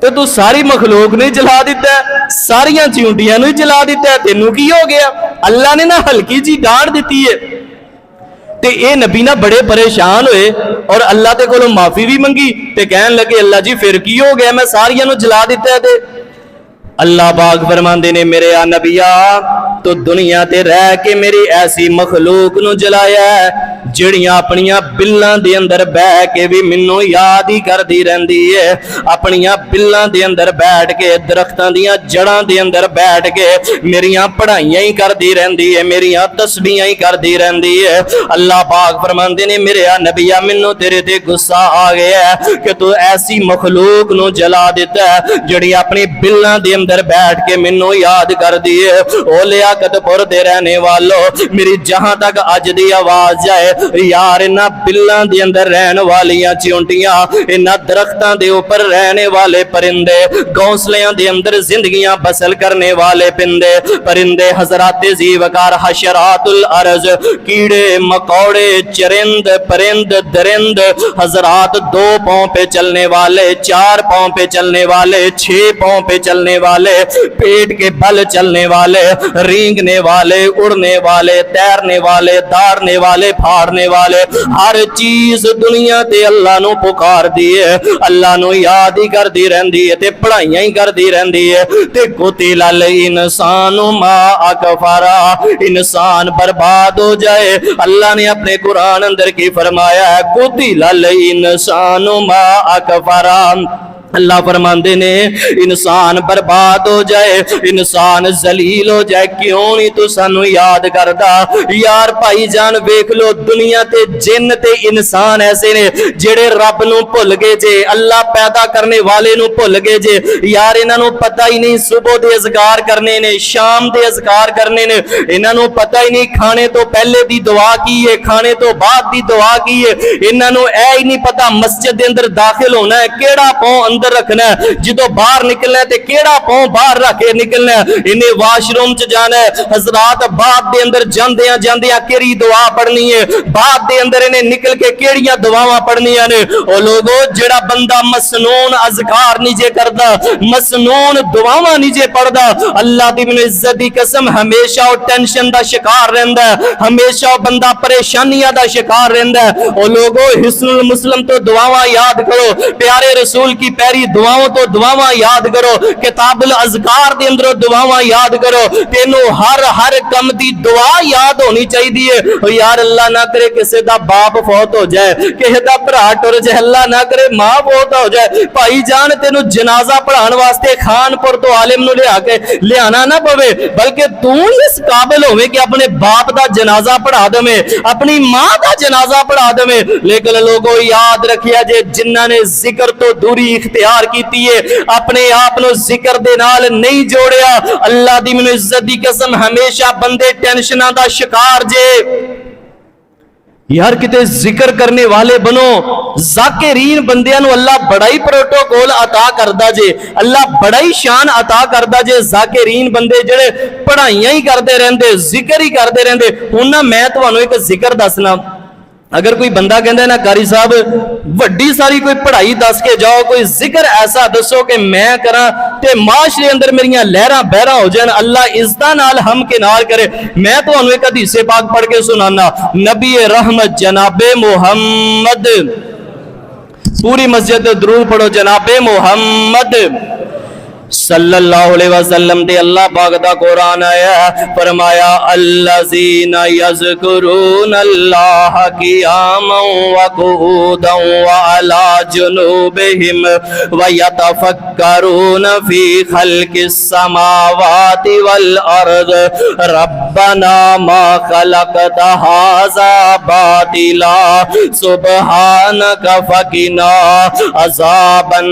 ते तू सारी मखलूक ने जला दिता है, सारियां चिंटियां नू जला दिता है। तेनू की हो गया? अल्लाह ने ना हल्की जी डांट दी है। ते ये नबी ना बड़े परेशान हुए और अल्लाह ते कोलों माफी भी मंगी ते कहन लगे अल्लाह जी फिर की हो गया, मैं सारियां नू जला दिता है। अल्लाह पाक फरमांदे ने मेरे आ नबिया तो दुनिया ते रह के मेरी ऐसी मखलूक नू जलाया जिहड़ियां अपनियां बिल्लां दे अंदर बह के भी मैनू याद ही करदी रहिंदी है। अपनियां बिल्लां दे अंदर बैठ के दरख्तां दियां जड़ां दे अंदर बैठ के मेरियां पढ़ाइयां ही करदी रहिंदी है, मेरियां तस्बीहां ही करदी रहिंदी है। अल्लाह पाक फरमांदे ने मेरे आ नबिया मैनू तेरे ते गुस्सा आ गया है कि तू ऐसी मखलूक नू जला दिता है जिहड़ी अपनी बिल्लां दे अंदर बैठ के मैनू याद करदी है। ओ लियाकतपुर दे रहने वालों, मेरी जहां तक अज दी आवाज जाए यार, इन्हां बिल्लां दे अंदर रहने वालियां चिंटियां, इन्हां दरख्तां दे ऊपर रहने वाले परिंदे, घोंसलियां दे अंदर जिंदगियां बसल करने वाले पिंदे परिंदे, हजराते जीवकार हशरातुल अर्ज, कीड़े मकौड़े चरिंद परिंद दरिंद, हजरात 2 पांव पे चलने वाले, 4 पांव पे चलने वाले, 6 पांव पे चलने वाले, पेट के बल चलने वाले, रेंगने वाले, उड़ने वाले, तैरने वाले, दारने वाले, फाड़ने वाले, हर चीज दुनिया ते अल्लाह नू पुकार दी है, अल्लाह नू याद ही करदी रहंदी है ते पढ़ाइयां ही करदी रहंदी है। ते कुतिलल इंसानु मा अकफरा, इंसान बर्बाद हो जाए। अल्लाह ने अपने कुरान अंदर की फरमाया है कुतिलल इंसानु मा अकफरा। अल्लाह फरमांदे ने इंसान बर्बाद हो जाए, इंसान जलील हो जाए, क्यों नहीं तू सानू याद करदा। यार भाई जान वेख लो दुनिया ते जिन ते इंसान ऐसे ने जेड़े रब नू भुल गए जे, अल्लाह पैदा करने वाले नू भुल गए जे। यार इन्हां नू पता ही नहीं सुबह दे अज़कार करने ने, शाम दे अज़कार करने ने, इन्हां नू पता ही नहीं खाने तो पहले दी दुआ की है, खाने तो बाद दी दुआ की है। इन्हां नू ऐ ही नहीं पता मस्जिद दे अंदर दाखिल होना है केड़ा पांव अंदर रखना है, जो बाहर निकलना है ते केड़ा पांव बाहर रख के निकलना है। इन्हें वाशरूम च जाना है, हजरात बात दे अंदर जांदियां जांदियां केड़ी दुआ पढ़नी है, बात दे अंदर इन्हें निकल के केड़ियां दुआवां पढ़नियां ने। ओ लोगो जेड़ा बंदा मसनून अज़कार नहीं जे करदा, मसनून दुआवां नहीं जे पढ़दा, अल्लाह दी इज्जत दी कसम हमेशा वो टेंशन दा शिकार रहंदा है, हमेशा वो बंदा परेशानियां दा शिकार रहंदा है। ओ लोगो हिस्नुल मुस्लिम तो दुआवां याद करो, प्यारे रसूल की पैरी दुआओं तो दुआवां याद करो, किताबुल अज़कार दे अंदर दुआवां याद करो। तेनू हर हर कम दी दुआ याद होनी चाहिए। यार अल्लाह ना करे किसी दा बाप फौत हो जाए, किसी दा भरा टुर जाए, अल्लाह ना करे मां फौत हो जाए, भाई जान तेनू जनाजा पढ़ाने वास्ते खानपुर तो आलिम नू लिया के लियाना ना पवे, बल्कि तू इस काबिल होवे कि अपने बाप दा जनाजा पढ़ा देवे, अपनी मां दा जनाजा पढ़ा देवे। लेकिन लोगों याद रखिया जे जिन्हां ने जिक्र तो दूरी इख्तियार कीती है, अपने आप नू जिक्र दे नाल नहीं जोड़िया, अल्लाह दी मैनू इज्जत दी कसम हमेशा बंदे टेंशनां दा शिकार जे। यार किते जिक्र करने वाले बनो, जाकिरीन बंदियां नू अल्लाह बड़ा ही प्रोटोकॉल अता करदा जे, अल्लाह बड़ा ही शान अता करदा जे। जाकिरीन बंदे जेड़े पढ़ाइयां ही करते रहंदे, जिक्र ही करते रहंदे। हुण ना मैं तुहानू एक जिक्र दसना, अगर कोई बंदा कहता है ना कारी साहब वड्डी सारी कोई पढ़ाई दस के जाओ, कोई जिक्र ऐसा दसो कि मैं करा ते माशरे अंदर मेरियां लहरां बहरां हो जान, अल्लाह इज्जतां नाल हम के नाल करे। मैं तुहानू एक हदीसे पाक पढ़ के सुनाना, नबी रहमत जनाबे सल्लल्लाहु अलैहि वसल्लम ते अल्लाह पाक दा कुरान आया, फरमाया अल्लज़ीना यज़कुरून अल्लाह क़ियामन व क़ुऊदन व अला जुनूबिहिम व यतफक्करून फ़ी ख़ल्क़िस समावाति वल अर्द रब्बना मा ख़लक़त हाज़ा बातिला सुब्हानक फ़क़िना अज़ाबन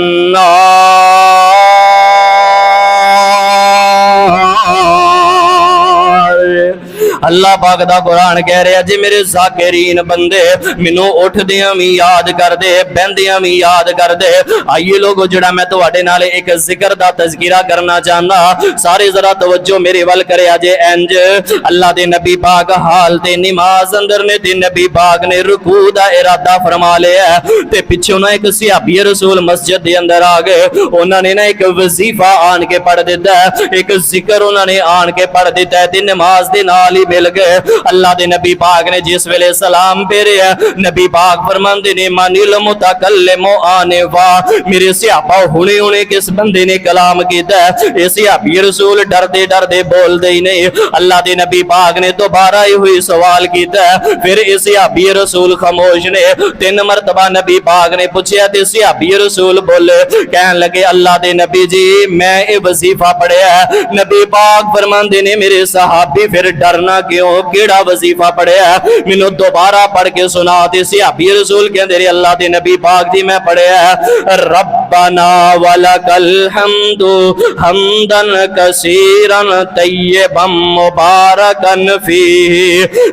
अल्लाह पाक दा कुरान कह रहा जी मेरे ज़ाकिरीन बंदे मैनू उठदियां भी याद कर दे, बहंदियां भी याद कर दे। आइए लोगो जड़ा मैं तुहाडे नाल एक जिक्र दा तज़किरा करना चाहना, सारे जरा तवज्जो मेरे वल करे अजे इंज अल्लाह दे नबी पाक हाल ते नमाज अंदर ने ते नबी पाक ने रुकू दा इरादा फरमा लिया ते पिछों ना एक सहाबी रसूल मस्जिद दे अंदर आ गए, उन्होंने ना एक वजीफा आन के पढ़ दिता है, एक जिक्र उन्होंने आन के पढ़ दिता है ते नमाज दे नाल ही मिल गए। अल्लाह दे नबी पाक ने जिस वेले सलाम फेरिया नबी पाक फरमांदे ने मानिल मुतकल्लिमु आनिफा, मेरे सहाबा हुणे हुणे किस बंदे ने कलाम कीता है, ये सहाबी रसूल डरदे डरदे बोलदे ही नहीं। अल्लाह दे नबी पाक ने दोबारा ही हुई सवाल कीता है, फिर इस सहाबी रसूल खामोश ने, 3 मरतबा नबी पाक ने पूछया ते सहाबी रसूल बोले, कहन लगे अल्लाह दे नबी जी मैं ये वजीफा पढ़िया है। नबी पाक फरमांदे ने मेरे सहाबी फिर डरना क्यों, केड़ा वजीफा पढ़िया है, मैनू दोबारा पढ़ के सुना। ते सहाबी रसूल कहंदे रे अल्लाह दे नबी पाक जी मैं पढ़िया है रब्बना वलकल हम्दु हम्दन कसीरन तय्यबन मुबारकन फीही।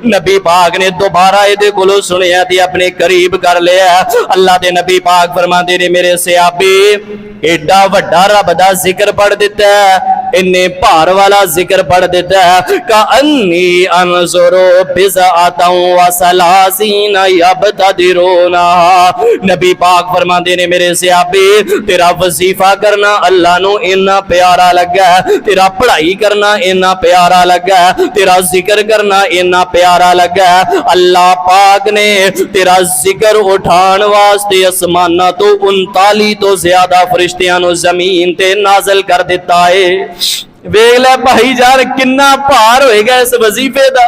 नबी पाक ने दोबारा इहदे कोलों सुनिया ते अपने करीब कर लिया। अल्लाह दे नबी पाक फरमांदे ने मेरे सहाबी एडा वड्डा रब दा जिक्र पढ़ दिता है, इन्ने भार वाला जिक्र पढ़ देता है का अन्नी अनज़ुरु बिज़अतन व सलासीना यब्तदिरूना। नबी पाक फरमाते ने मेरे सहाबी तेरा वजीफा करना अल्लाह नू इन्ना प्यारा लगा है, तेरा पढ़ाई करना इन्ना प्यारा लगा है, तेरा जिक्र करना इन्ना प्यारा लगा है। अल्लाह पाक ने तेरा जिक्र उठान वास्ते आसमाना तो 39 तो ज्यादा फरिश्तियां नू जमीन ते नाज़िल कर दिता है। वेख ले भाई यार किन्ना भार होएगा इस वजीफे दा।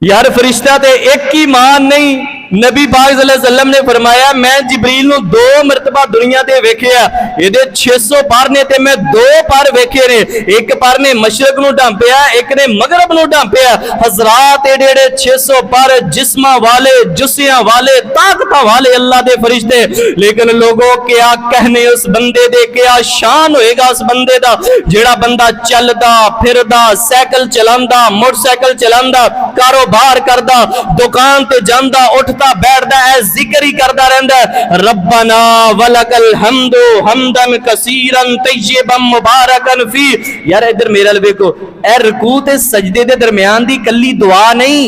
यार फरिश्ता ते एक ही मान नहीं, नबी पाक सल्लल्लाहु अलैहि वसल्लम ने फरमाया मैं जिब्रील नू 2 मरतबा दुनिया ते वेखिया, इहदे 600 पर ने ते मैं 2 पर वेखे ने, एक पर ने मशरक नू ढांपिया एक ने मगरब नू ढांपिया। हजरात एडे 600 पर जिस्मां वाले जुस्सियां वाले ताकतां वाले अल्लाह दे फरिश्ते, लेकिन लोगों क्या कहने उस बंदे दे, क्या शान होएगा उस बंदे दा जेड़ा बंदा चलदा फिरदा साइकिल चलांदा मोटरसाइकिल चलांदा कारोबार करदा दुकान ते जांदा उठ बैठदा है जिक्र ही करता रहता है रब्बना वलकल हम्दु हम्दन कसीरन तय्यबन मुबारकन फी। यार इधर मेरे अल वेखो, ए रुकू ते सजदे दे दरमियान दी कल्ली दुआ नहीं,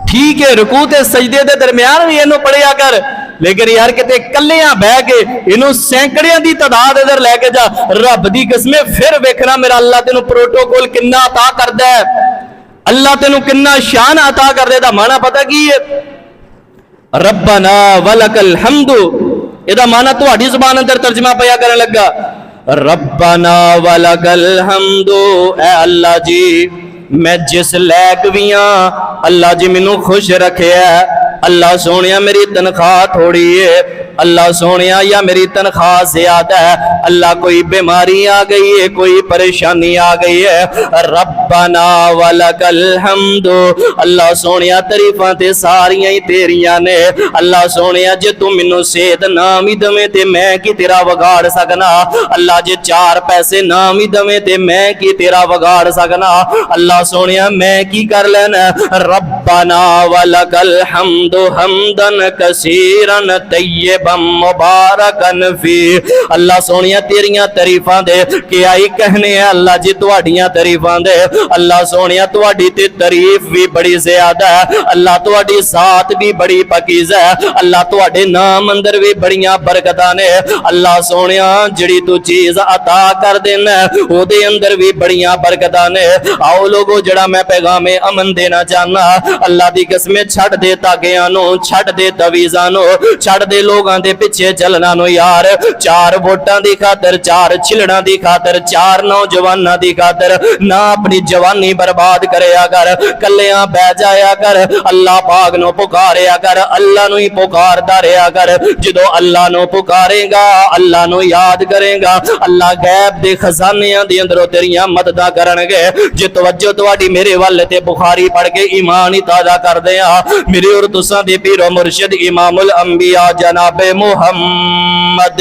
ठीक है रुकू ते सजदे दे दरमियान भी इनू पढ़िया कर, लेकिन यार किते कल्लियां बह के इनू सैकड़ियां दी तादाद इधर लेके जा। रब दी कसम फिर वेखना मेरा अल्लाह तेनू प्रोटोकॉल किन्ना अता करदा है, अल्लाह तेनू किन्ना शान अता कर देता। माना पता की है रब्बना वलकल हम्दु, इहदा माना तुहाडी जुबान अंदर तर्जमा पिया करन लगा रब्बना वलकल हम्दु, ऐ अल्लाह जी मैं जिस लैक भी हाँ अल्लाह जी मैनू खुश रखे है। अल्लाह सोनिया मेरी तनख्वाह थोड़ी है, अल्लाह सोनिया या मेरी तनख्वाह ज्यादा है, अल्लाह कोई बीमारी आ गई है कोई परेशानी आ गई है, रब्बना वलकल हम्दु, अल्लाह सोनिया तरीफां ते सारियां ही तेरियां ने। अल्लाह सोनिया जे तू मैनू सेहत ना भी दवे ते मैं की तेरा वगाड़ सकना, अल्लाह जे 4 पैसे ना भी दवे ते मैं की तेरा वगाड़ सकना, अल्लाह सोनिया मैं की कर लेना। रब्बना वलकल हम्दु हम्दन कसीरन तय्यबन मुबारकन फी। अल्लाह सोनिया तेरियां तरीफां दे क्या ही कहने हैं अल्लाह जी तुहाडियां तरीफां दे। अल्लाह सोनिया तुहाडी ते तारीफ भी बड़ी ज्यादा है, अल्लाह तुहाडी जात भी बड़ी पकीज़ है, अल्लाह तुहाडे नाम अंदर भी बड़ियां बरकतां ने। अल्लाह सोनिया जिहड़ी तू चीज अता कर देना ओदे अंदर भी बड़ियां बरकतां ने। आओ लोगो जड़ा मैं पैगामे अमन देना चाहना, अल्लाह दी कसम छड़ दे धागियां नूं, छड़ दे तवीज़ां नूं, छड़ दे लोगां दे पिछे चलना नूं यार। चार वोटां दी खातर, चार छिलड़ां दी खातर, चार नौजवानां दी खातर ना अपनी जवानी बर्बाद करया कर, कल्लियां बह जाया कर। अल्लाह पाक नूं पुकारिया कर, अल्लाह नूं ही पुकारदा रहा कर। जदों अल्लाह नूं पुकारेगा, अल्लाह नूं याद करेगा, अल्लाह गैब दे खजानियां दे अंदरों तेरियां मददां करनगे। जे तवज्जो तुहाडी मेरे वल ते बुखारी पढ़ के ईमान ही ताज़ा कर दिया। मेरे और तुसां दे पीरो मुर्शिद इमामुल अंबिया जनाब मुहम्मद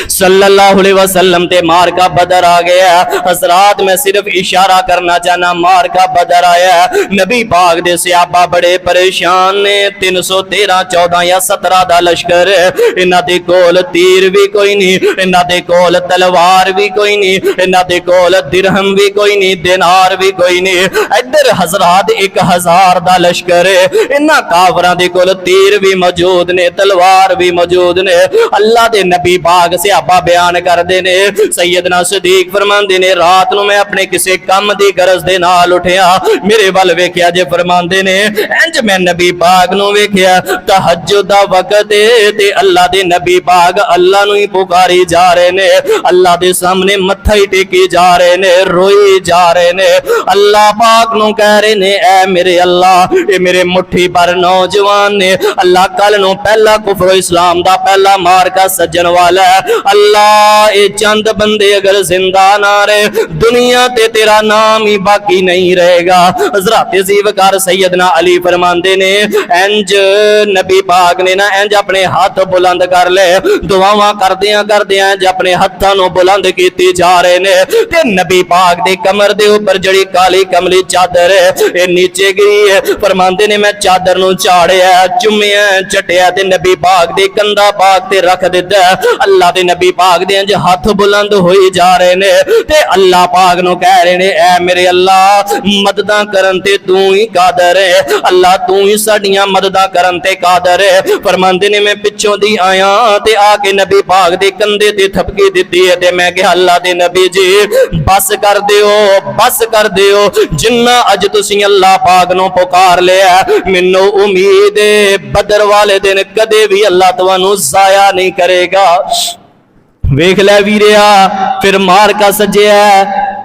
सल्लल्लाहु अलैहि वसल्लम ते मार का बदर आ गया। हजरात मैं सिर्फ इशारा करना चाहना, मार का बदर आया। नबी पाक दे सहाबा बड़े परेशान ने। 313 14 या 17 दा लश्कर, इन्हां दे कोल तीर भी कोई नहीं, इन्हां दे कोल तलवार भी कोई नहीं, इन्हां दे कोल दिरहम भी कोई नहीं, दिनार भी कोई नहीं। इधर हजरात 1000 दा लश्कर है, इन्हां काफरां दे कोल तीर भी मौजूद ने, तलवार भी मौजूद ने। अल्लाह दे नबी पाक सहाबा बयान करते ने, सैयदना सदीक फरमांदे ने, रात नूं मैं अपने किसी काम की गरज दे नाल उठिया, मेरे वल वेख्या जे फरमांदे ने, इंज मैं नबी पाक नूं वेख्या तहज्जुद दा वक्त है ते अल्लाह दे नबी पाक अल्लाह नूं ही पुकारी जा रहे ने, अल्लाह दे सामने मत्था ही टेकी जा रहे ने, रोई जा रहे ने। अल्लाह पाक नूं कह रहे ने, ऐ मेरे अल्लाह, ये मेरे मुट्ठी पर नौजवान ने, अल्लाह कल नूं पहला कुफर इस्लाम दा पहला मार का सज्जन वाला है। अल्लाह ये चंद बंदे अगर जिंदा ना रहे, दुनिया ते तेरा नाम ही बाकी नहीं रहेगा। हज़रत ज़ीवकार सैयदना अली फरमांदे ने, इंज नबी पाक ने ना इंज अपने हाथ बुलंद कर ले, दुआवां करदियां करदियां इंज अपने हाथां नूं बुलंद कीती जा रहे ने ते नबी पाक दे कमर दे ऊपर जड़ी काली कमली चादर है ये नीचे गिरी है। फरमांदे ने मैं चादर नूं झाड़िया, चुम्मिया, चटिया ते नबी पाक दे कंधा पाक ते रख दिता। अल्लाह दे नबी पाक दे इंज हाथ बुलंद होई जा रहे ने ते अल्लाह पाक नूं कह रहे ने, ऐ मेरे अल्लाह मददां करन ते तू ही कादर है, अल्लाह तू ही साडियां मददां करन ते कादर है। फरमांदे ने मैं पिछों दी आया ते आके नबी पाक दे कंधे ते थपकी दित्ती है ते मैं कहा अल्लाह दे नबी जी बस कर दिओ, बस कर दिओ, जिन्ना अज तुसीं अल्लाह पाक नूं पुकार लिया, मैनूं उम्मीद है बदर वाले दिन कदे भी अल्लाह तुहानूं जाया नहीं करेगा। वेख लै वीरिया, फिर मार का सज्जिया,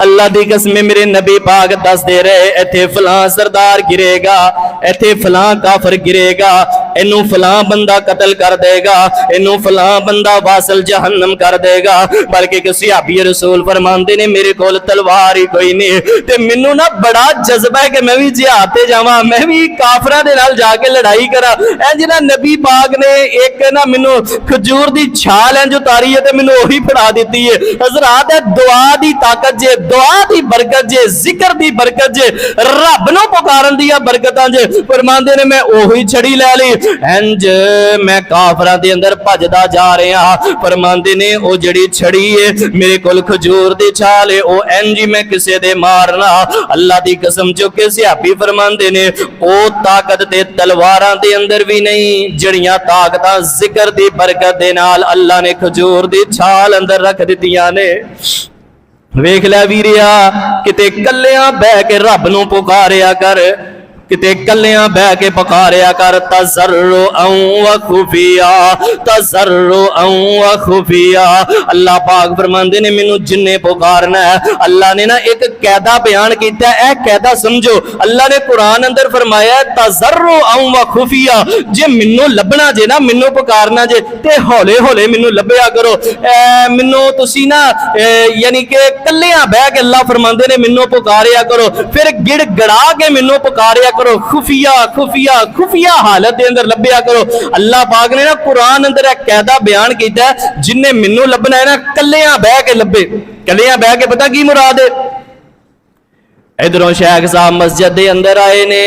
अल्लाह दी कसम मेरे नबी पाक दस दे रहे, इत्थे फलां सरदार गिरेगा, इत्थे फलां काफर गिरेगा, इनू फलां बंदा कतल कर देगा, इनू फलां बंदा वासल जहन्नम कर देगा। बल्कि किसी सहाबी रसूल फरमांदे ने, मेरे कोल तलवार ही कोई नहीं ते मैनू ना बड़ा जज्बा है कि मैं भी जिहाद ते जावां, मैं भी काफरां दे नाल जाके लड़ाई करा। इंज ना नबी पाक ने एक ना मैनू खजूर दी छाल इंज उतारी है ते मैनू ओही फड़ा दी है। हज़रात दुआ दी ताकत जे, दुआ दी बरकत जे, जिक्र दी बरकत जे, रब नूं पुकारन दी बरकतां जे। फरमांदे ने मैं ओही छड़ी लै ली, इंज मैं काफरां दे अंदर भजदा जा रहा। फरमांदे ने ओ जड़ी छड़ी है मेरे कोल खजूर दी छाल है, ओ इंज ही मैं किसे दे मारना। अल्लाह दी कसम चुक के सहाबी फरमांदे ने, ओ ताकत ते तलवारां दे अंदर भी नहीं, जड़ियां ताकतां जिक्र दी बरकत दे नाल अल्लाह ने खजूर दी छाल अंदर रख दित्तियां ने। वेख लै वीरिया, किते कल्लियां बह के रब नूं पुकारिया कर, किते कल्लियां बह के पुकारिया कर। तज़र्रुअन व खुफिया, तज़र्रुअन व खुफिया। अल्लाह पाक फरमांदे ने मैनू जिन्ने पुकारना है, अल्लाह ने ना एक कैदा बयान किया है, कैदा समझो। अल्लाह ने कुरान अंदर फरमाया तज़र्रुअन व खुफिया, जे मैनू लभना जे ना, मैनू पुकारना जे ते हौले हौले मैनू लभया करो। मैनू तुसी ना यानी कि कल्लियां बह के अल्लाह फरमांदे ने मैनू पुकारिया करो, फिर गिड़गड़ा के मैनू पुकारिया करो, खुफिया खुफिया खुफिया हालत के अंदर लभ्या करो। अल्लाह पाक ने ना कुरान अंदर एक कायदा बयान किया है, जिन्हें मैनू लभना है ना कल्लियां बह के लभे। कल्लियां बह के पता की मुराद है? इधरों शेख साहब मस्जिद के अंदर आए ने,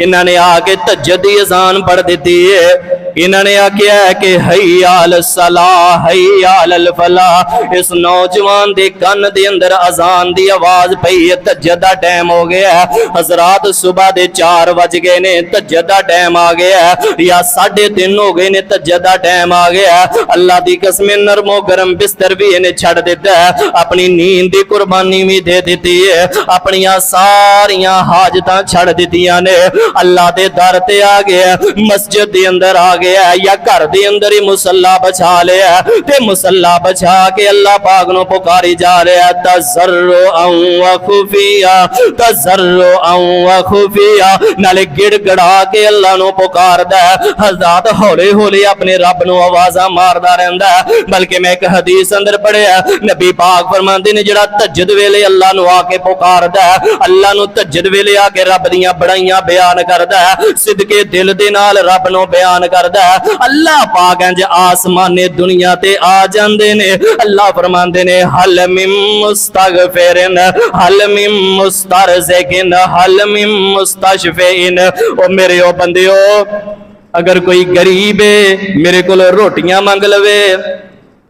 इन्होंने आके तहज्जुद दी अज़ान पढ़ दी है। इन्होंने आख्या है कि हैया अल सलाह हैया अल फलाह। इस नौजवान दे कन दे अंदर अजान दी आवाज पई है, तहज्जुद दा टाइम हो गया है। हजरात सुबह दे 4 बज गए ने, तहज्जुद दा टाइम आ गया है, या 3:30 हो गए ने, तहज्जुद दा टाइम आ गया है। अल्लाह दी कसम नरमो गरम बिस्तर भी इन्हें छड़ दिता है, अपनी नींद दी कुर्बानी भी दे दी है, अपनिया सारियां हाजतां छड़ दित्तियां ने। अल्लाह दे दर ते आ गया, मस्जिद दे अंदर आ गया, या घर दे अंदर ही मुसल्ला बछा लिया ते मुसल्ला बछा के अल्लाह पाक नु पुकारी जा रहा है। तज़र्रुअन व खुफिया, तज़र्रुअन व खुफिया, नाले गिड़गड़ा के अल्लाह नु पुकारदा है। हज़रत हौले हौले अपने रब नु आवाज़ां मारदा रहिंदा है। बल्कि मैं एक हदीस अंदर पढ़िया, नबी पाक फरमांदे ने जिहड़ा तहज्जुद वेले अल्लाह नु आके पुकारदा है, अल्लाह नु तहज्जुद वेले आके रब दियां बड़ाइयां बयान करदा है, सिदके दिल दे नाल रब नु बयान करदा है। अल्लाह पाक इंज आसमाने दुनिया ते आ जांदे ने। अल्लाह फरमांदे ने हल मिन मुस्तगफिरिन हल मिन मुस्तरज़िकिन हल मिन मुस्तशफिइन। ओ मेरे ओ बंदियो, अगर कोई गरीब है मेरे को रोटियां मंग लवे,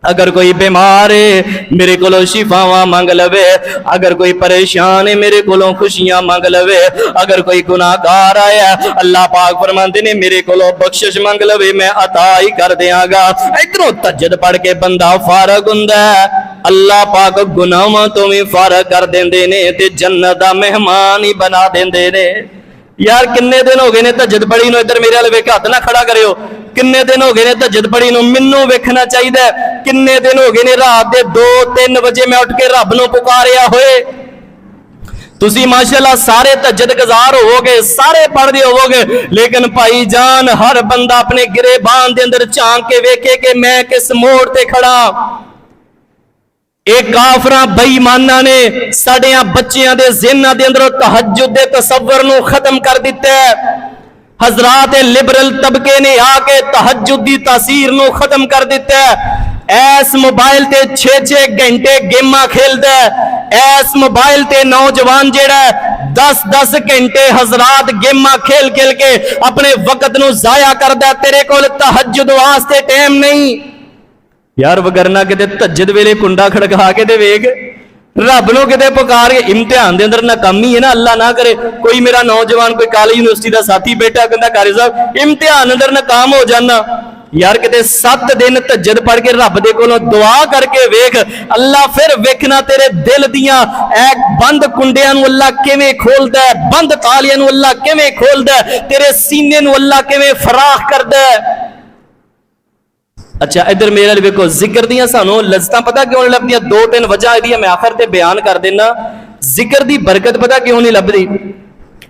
अगर कोई बीमार है मेरे को शिफावां मंग लवे, अगर कोई परेशान है मेरे को खुशियां मंग लवे, अगर कोई गुनाहगार आया अल्लाह पाक फरमाते ने मेरे को बख्शिश मंग लवे, मैं अता ही कर देंगा। इधरों तहज्जुद पढ़ के बंदा फारग हुंदा है, अल्लाह पाक गुनाहां तो भी फारग कर देंदे ने ते जन्नत दा मेहमान ही बना देंदे ने। यार किन्ने दिन हो गए ने तहज्जुद पढ़ी नु, इधर मेरे वाले वेख हथ ना खड़ा करियो, किन्ने दिन हो गए ने तहज्जुद पढ़ी नु, मैनू वेखना चाहिए। किन्ने दिन हो गए ने रात के 2-3 बजे मैं उठ के रब नु पुकारिया होए। तुसी माशाअल्लाह सारे तहज्जुद गुजार होवोगे, सारे पढ़दे होवोगे, लेकिन भाई जान हर बंदा अपने गिरेबान दे अंदर झांक के वेखे कि मैं किस मोड़ ते खड़ा। एक काफरा बेईमाना ने साडियां बच्चियां दे ज़हनां दे अंदर तहज्जुद दे तसव्वुर नूं खत्म कर दिता है। हजरात लिबरल तबके ने आके तहज्जुद दी तासीर नूं खत्म कर दिता है। ऐस मोबाइल ते 6-6 घंटे गेमां खेलदा है, ऐस मोबाइल ते नौजवान जेड़ा 10-10 घंटे हजरात गेमां खेल खेल के अपने वक्त नूं जाया करदा है। तेरे कोल तहज्जुद वास्ते टाइम नहीं यार, वगरना किते तहज्जुद वेले कुंडा खड़का के ते वेख रब नु किते पुकार के। इम्तिहान दे अंदर नाकामी है ना, अल्लाह ना करे कोई मेरा नौजवान कोई कॉलेज यूनिवर्सिटी का साथी बेटा कहता कारी साहब इम्तिहान अंदर नाकाम हो जाना। यार किते 7 दिन तहज्जुद पढ़ के रब दे कोलों दुआ करके वेख, अल्लाह फिर वेखना तेरे दिल दियां बंद कुंडियां नूं अल्लाह किवें खोलदा है, बंद तालियां नूं अल्लाह किवें खोलदा है, तेरे सीने नूं अल्लाह किवें फराख करदा है। अच्छा इधर मेरे वेखो, जिक्र दियां सानू लज्जतां पता क्यों नहीं लभदियां? 2-3 वजह दी मैं आखिर ते बयान कर देना। जिक्र दी बरकत पता क्यों नहीं लभदी?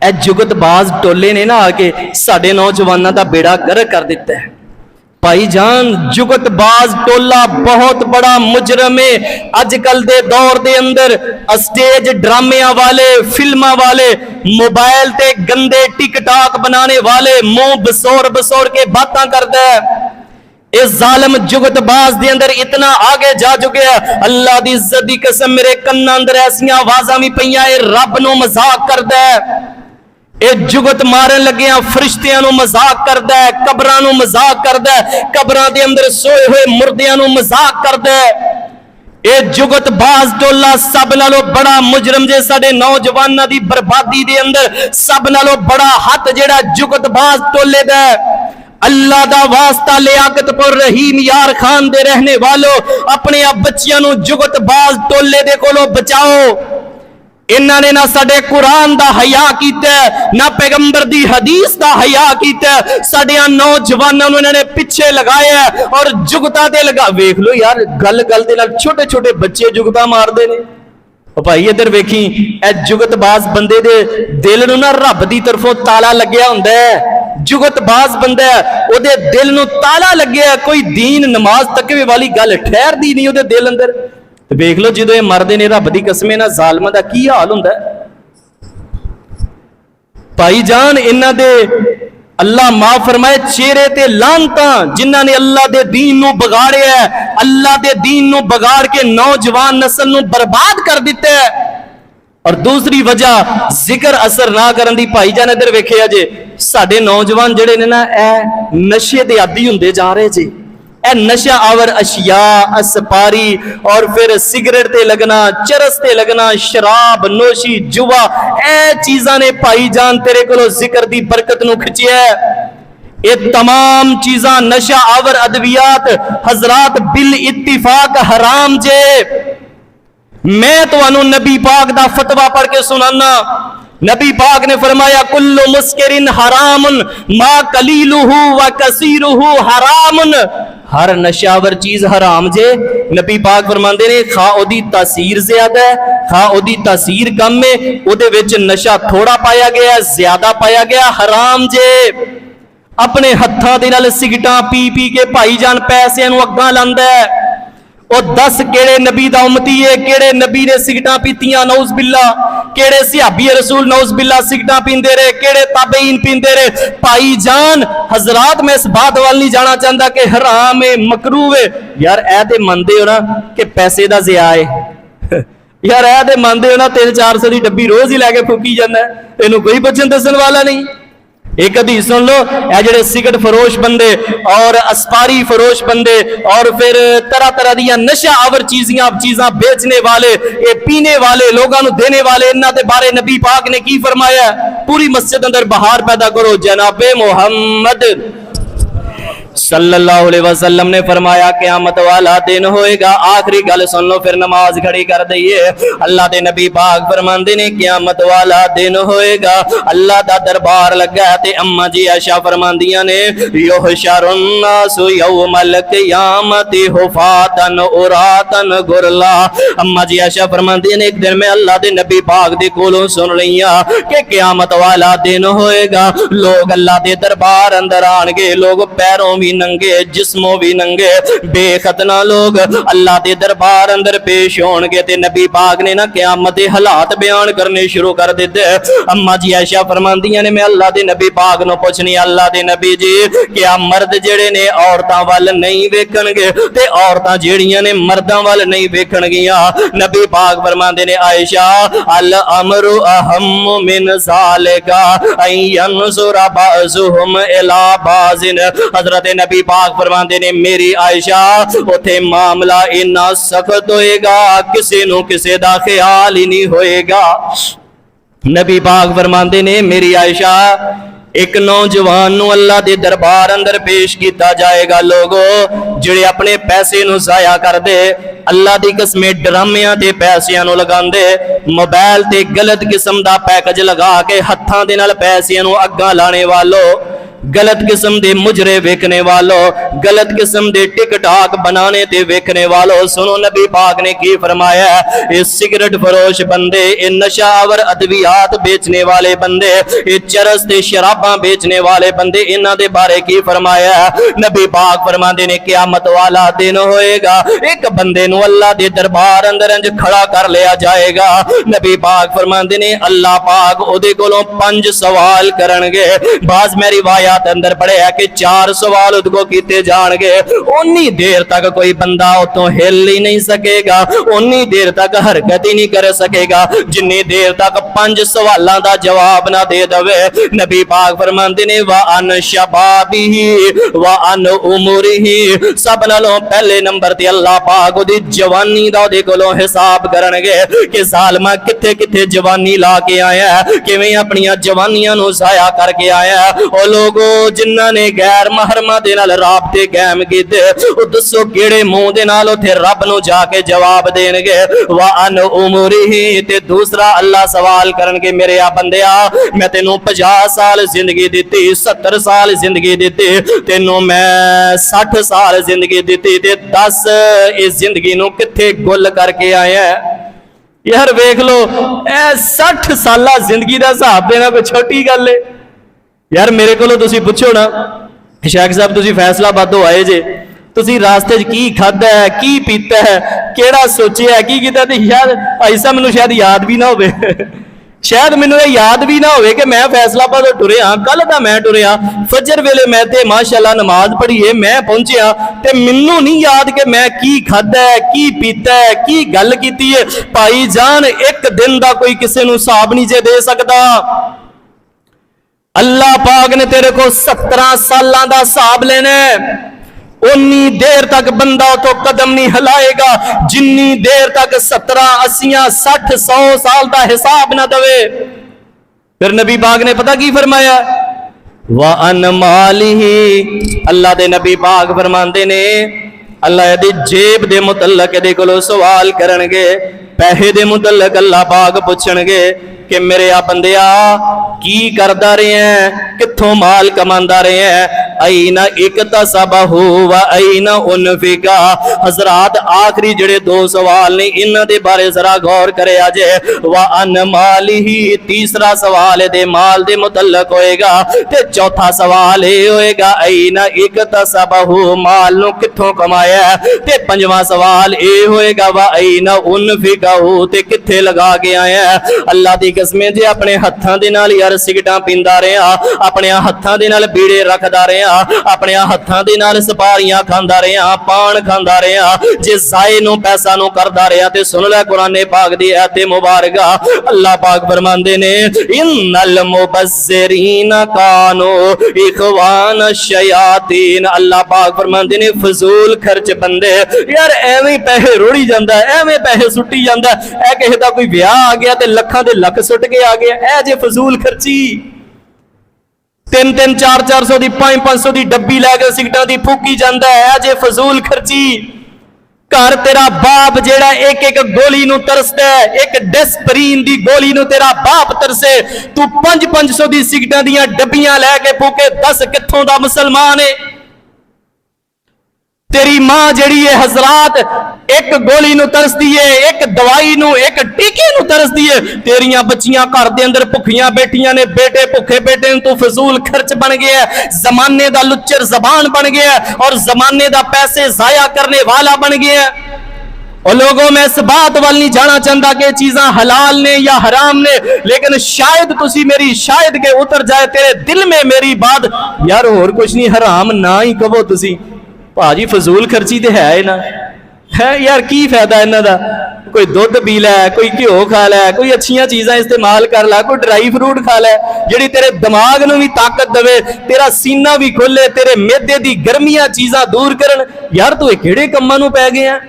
ए जुगतबाज टोले ने ना आके साडे नौजवानों दा बेड़ा गर्क कर दिता है। भाई जान जुगतबाज टोला बहुत बड़ा मुजरम है। अजकल दे दौर दे अंदर स्टेज ड्रामिया वाले, फिल्मा वाले, मोबाइल ते गंदे टिकटॉक बनाने वाले मुंह बसोर बसोर के बातां करदा है। इस जालिम जुगतबाज दे अंदर इतना आगे जा चुके हैं, अल्लाह दी इज्जत दी कसम मेरे कन्ना अंदर ऐसियां आवाज़ां भी पईयां, रब नूं मजाक करदा है। ये जुगत मारन लगिया फरिश्तियां नूं मजाक करदा है, कबरां नूं मजाक करदा है, कबरां दे अंदर सोए हुए मुर्दियां नूं मजाक करदा है। ये जुगतबाज टोला सब नालों बड़ा मुजरम जे साडे नौजवानां दी बर्बादी दे अंदर सब नालों बड़ा हथ जेड़ा जुगतबाज टोले दा है। अल्लाह दा वास्ता लियाकतपुर रहीम यार खान दे रहने वालों, अपने बच्चियां नूं जुगतबाज टोले दे कोलों बचाओ। इन्हां ने ना साडे कुरान दा हया कीता, ना पैगंबर दी हदीस दा हया कीता। साडियां नौजवानां नूं इन्हां ने पीछे लगाया और जुगता ते लगा। वेख लो यार, गल गल दे नाल छोटे छोटे बच्चे जुगता मारदे ने। भाई इधर वेखी, ए जुगतबाज बंदे दे दिल नूं ना रब दी तरफों ताला लग्या हुंदा है। जुगतबाज बंदा ओदे दिल नूं ताला लग्या, कोई दीन नमाज तकवे वाली गल ठहरदी नहीं ओदे दिल अंदर। ते वेख लो जदों मरदे ने रब दी कसम ना जालिमां दा की हाल हुंदा है। भाई जान इन्हां दे अल्लाह माफ फरमाए चेहरे ते लानतां, जिन्हां ने अल्लाह दे दीन नूं बिगाड़िया है, अल्लाह दे दीन नूं बिगाड़ के नौजवान नस्ल नूं बर्बाद कर दिता है। और दूसरी वजह जिक्र असर ना करन दी। भाई जान इधर वेखिया जे साडे नौजवान जिहड़े ने ना ए नशे दे आदी हुंदे जा रहे जे। ए नशा आवर अशिया असपारी और फिर सिगरेट ते लगना, चरस ते लगना, शराब नोशी जुआ, ए चीज़ां ने भाई जान तेरे कोलों जिक्र दी बरकत नूं खिचिया। ये तमाम चीज़ां नशा आवर अद्वियात हजरात बिल इत्तिफाक हराम जे। मैं तुहानू नबी पाक दा फतवा पढ़ के सुनाना। नबी पाक ने फरमाया कुल्लु मुस्किरिन हरामुन मा कलीलुहु व कसीरुहु हरामुन। हर नशावर चीज हराम जे। नबी पाक फरमांदे ने खा ओदी तासीर ज्यादा है, खा ओदी तासीर कम है, ओदे विच नशा थोड़ा पाया गया, ज्यादा पाया गया, हराम जे। अपने हत्थां दे नाल सिगटां पी पी के भाई जान पैसिਆਂ ਨੂੰ ਅੱਗਾਂ ਲਾਂਦਾ है। और दस केड़े नबी दा उम्मती है, केड़े नबी ने सिगटां पीतियां नौज बिल्ला, केड़े सहाबी रसूल नौज बिल्ला सिगटां पींदे रहे, केड़े ताबईन पींदे रहे। भाई जान हजरात मैं इस बात वाल नहीं जाना चाहता कि हराम है मकरूह है। यार ऐ ते मनदे हो ना कि पैसे दा ज़िया है। यार ऐ ते मनदे हो ना 300-400 दी डब्बी रोज ही लैके फूकी जांदा है, इहनूं कोई बचन दसन वाला नहीं। एक हदीस सुन लो, ए जेड़े सिगरेट फरोश बंदे और अस्पारी फरोश बंदे और फिर तरह तरह दियां नशा आवर चीज़ां बेचने वाले, ये पीने वाले, लोगों को देने वाले, इन्हां दे बारे नबी पाक ने की फरमाया? पूरी मस्जिद अंदर बहार पैदा करो। जनाबे मोहम्मद सल्लल्लाहु अलैहि वसल्लम ने फरमाया क़यामत वाला दिन होएगा। आखिरी गल सुन लो फिर नमाज खड़ी कर दईए। अल्लाह दे नबी पाक फरमांदे ने क़यामत वाला दिन होएगा, अल्लाह दा दरबार लगा है। ते अम्मा जी आयशा फरमांदियां ने युहशरुन नासु यौमल क़यामति हुफातन उरातन गुरला। अम्मा जी आयशा फरमांदियां ने एक दिन में अल्लाह दे नबी पाक दे कोलों सुन रही कि क़यामत वाला दिन होएगा, लोग अल्लाह दे दरबार अंदर आणगे, लोग पैरों भी नंगे, जिस्मों भी नंगे, बेखतना लोग अल्लाह दे दरबार अंदर पेश होणगे। ते नबी पाक ने ना क़यामत दे हालात बयान करने शुरू कर दिते। अम्मा जी आयशा फरमांदियां ने मैं अल्लाह दे नबी पाक नूं पुछनी, अल्लाह दे नबी जी क्या मर्द जेड़े ने औरतां वल नहीं वेखणगे ते औरतां जेड़ियां ने मर्दां वल नहीं वेखणगियां? नबी पाक फरमांदे ने आयशा अल अमरु अहम्मु मिन ज़ालिका अन यंज़ुरा बाज़ुहुम इला बाज़िन। हज़रत नबी पाक फरमांदे ने मेरी आयशा उथे मामला इन्ना सख्त होएगा किसी नूं किसी दा ख्याल ही नहीं होएगा। नबी पाक फरमांदे ने मेरी आयशा एक नौजवान नूं अल्लाह दे दरबार अंदर पेश किया जाएगा। लोगो जिहड़े अपने पैसे नूं ज़ाया करदे, अल्लाह दी कसमें ड्रामियां ते पैसियां नूं लगांदे, मोबाइल ते गलत किस्म दा पैकेज लगा के हत्थां दे नाल पैसियां नूं अग्गां लाने वालों, गलत किस्म दे मुजरे वेखने वालों, गलत किस्म दे टिकटॉक बनाने ते वेखने वालों, सुनो नबी पाक ने की फरमाया? ये सिगरेट फरोश बंदे, ये नशा आवर अद्वियात बेचने वाले बंदे, ये चरस ते शराबां बेचने वाले बंदे, इन्हां दे बारे की फरमाया? नबी पाक फरमांदे ने क़यामत वाला दिन होएगा, एक बंदे नूं अल्लाह दे दरबार अंदर इंज खड़ा कर लिया जाएगा। नबी पाक फरमांदे ने अल्लाह पाक ओदे कोलों 5 सवाल करनगे। बाज़ में रिवायत अंदर पढ़े है कि 4 सवाल उनको किए जाएंगे। उन्नी देर तक कोई बंदा उतों हिल ही नहीं सकेगा, उन्नी देर तक हरकत ही नहीं कर सकेगा जिन्नी देर तक 5 सवालों का जवाब ना दे दवे। नबी पाक फरमांदे ने वा अन शबाबिही वा अन उमरिही, सब नालों पहले नंबर ते अल्लाह पाक ओदी जवानी दा ओदे कोलों हिसाब करनगे कि ज़ालिमा किथे किथे जवानी ला के आया, किवें अपनियां जवानियां नूं ज़ाया करके आया। ओ लोग जिन्हां ने गैर महरमा दे नाल राबते कायम कीते, ओ दसो किहड़े मुंह दे नाल उथे रब नूं जाके जवाब देणगे? वा अन उमरिही, ते दूसरा अल्लाह सवाल करनगे मेरे आ बंदिया मैं तेनों 50 साल जिंदगी दित्ती, 70 साल जिंदगी दित्ती, तेनों मैं 60 साल जिंदगी दित्ती, ते दस इस जिंदगी नूं किथे गुल करके आया? यार वेख लो ए 60 साला जिंदगी दा हिसाब देना कोई छोटी गल है? यार मेरे को तुसी पुछो ना शेख साहब तुसी फैसलाबादों आए जे, तुसी रास्ते च की खादा है, की पीता है, केड़ा सोचिया है, की कीता? ते यार ऐसा मैनूं शायद याद भी ना होवे शायद मैनू ये याद भी ना होवे कि मैं फैसलाबाद टुरिया, कल दा मैं टुरिया फजर वेले मैं ते माशाअल्लाह नमाज पढ़ी है, मैं पहुंचिया ते मैनू नहीं याद कि मैं की खादा है, की पीता है, की गल कीती है। भाई जान एक दिन दा कोई किसी नू हिसाब नहीं जे दे सकदा। अल्लाह पाक ने तेरे को 17 सालां दा हिसाब लेना है। उन्नी देर तक बंदा तो कदम नहीं हिलाएगा जिन्नी देर तक 17, 80, 60, 100 साल का हिसाब ना दवे। फिर नबी पाक ने पता की फरमाया, व अन मालिही, अल्लाह दे नबी पाक फरमांदे ने अल्लाह दी जेब दे मुतल्लक दे कोलों सवाल करनगे, पैसे दे मुतल्लक अल्लाह पाक पूछणगे कि मेरे आ बंदिया की करदा रहे हैं, कित्थों माल कमांदा रहे हैं, अईना इक्तसबहु व अईना उनफिका। हजरात आखिरी जेड़े दो सवाल ने इन्हां दे बारे जरा गौर करे अजे। व अन मालिही, तीसरा सवाल दे माल दे मुतल्लक होएगा ते चौथा सवाल ये होएगा अईना इक्तसबहु, माल नूं कित्थों कमाया, ते पंजवां सवाल ये होएगा व अईना उनफिकाहु, ते कित्थे लगा के आया। अल्लाह दी कसमें जे अपने हत्थां दे नाल यार सिगटां पींदा रहा, अपने हत्थां दे नाल बीड़े रखदा रहा, अपने हत्थां दे नाल सुपारियां खांदा रहा, पान खांदा रहा, जे ज़ाए नूं पैसा नूं करदा रहा ते सुन लै कुरान पाक दी आयत मुबारका। अल्लाह पाक फरमांदे ने इन्नल मुबज़्ज़िरीन कानू इखवान शयातीन। अल्लाह पाक फरमांदे ने फजूल खर्च बंदे यार एवें पैसे रुड़ी जांदा, एवें पैसे सुट्टी जांदा, ए किसे दा कोई ब्याह आ गया ते लखां दे लख सुट के आ गया, ए जे फजूल खर्ची। 3-3, 4-400 दी 500-500 दी डब्बी लैके सिगटां दी फूकी जांदा है, जे फजूल खर्ची। घर तेरा बाप जेड़ा एक एक गोली नूं तरसदा है, एक डेस्परीन दी गोली नूं तेरा बाप तरसे, तू 500-500 दी सिगटां दियां डब्बियां लैके फूके, दस कित्थों दा मुसलमान है। तेरी मां जेड़ी है हजरात एक गोली नूं तरसदी है, एक दवाई नूं, एक टीके नूं तरसदी है। तेरियां बच्चियां घर दे अंदर भुखियां बैठियां ने, बेटे भुखे बैठे तू फजूल खर्च बन गया है, जमाने दा लुच्चर जबान बन गया है और जमाने दा पैसे जाया करने वाला बन गया है। और लोगों में इस बात वाल नहीं जाना चाहता कि चीज़ां हलाल ने या हराम ने, लेकिन शायद तुसी मेरी शायद के उतर जाए तेरे दिल में मेरी बात, यार और कुछ नहीं हराम ना ही कहो तुसी, भाजी फजूल खर्ची तो है ना, है यार की फायदा इन्हां दा। कोई दुध पी लै, कोई घ्यो खा लै, कोई अच्छियां चीज़ां इस्तेमाल कर लै, कोई ड्राई फ्रूट खा लै जिहड़ी तेरे दिमाग नूं भी ताकत देवे, तेरा सीना भी खोले, तेरे मेदे दी गर्मियां चीज़ां दूर करन। यार तू किहड़े कम्मां नूं पै गया।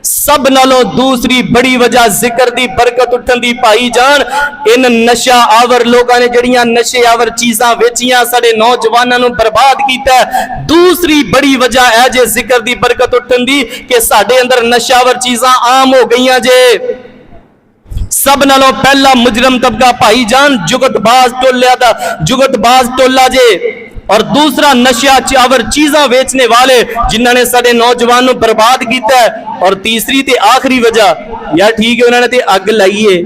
सब नालों दूसरी बड़ी वजह जिक्र दी बरकत उठन दी भाई जान, इन नशा आवर लोगों ने जड़ियां नशे आवर चीज़ां वेचियां साडे नौजवानों नूं बर्बाद कीता। दूसरी बड़ी वजह है जे जिक्र दी बरकत उठन दी कि साडे अंदर नशा आवर चीज़ां आम हो गईयां जे। सब नालों पहला मुजरम तबका भाई जान जुगतबाज टोलिया दा जुगतबाज टोला जे, और दूसरा नशा चावर चीज़ां बेचने वाले जिन्होंने साडे नौजवानों बर्बाद किया है। और तीसरी ते आखिरी वजह यार ठीक है उन्होंने ते अग लाई है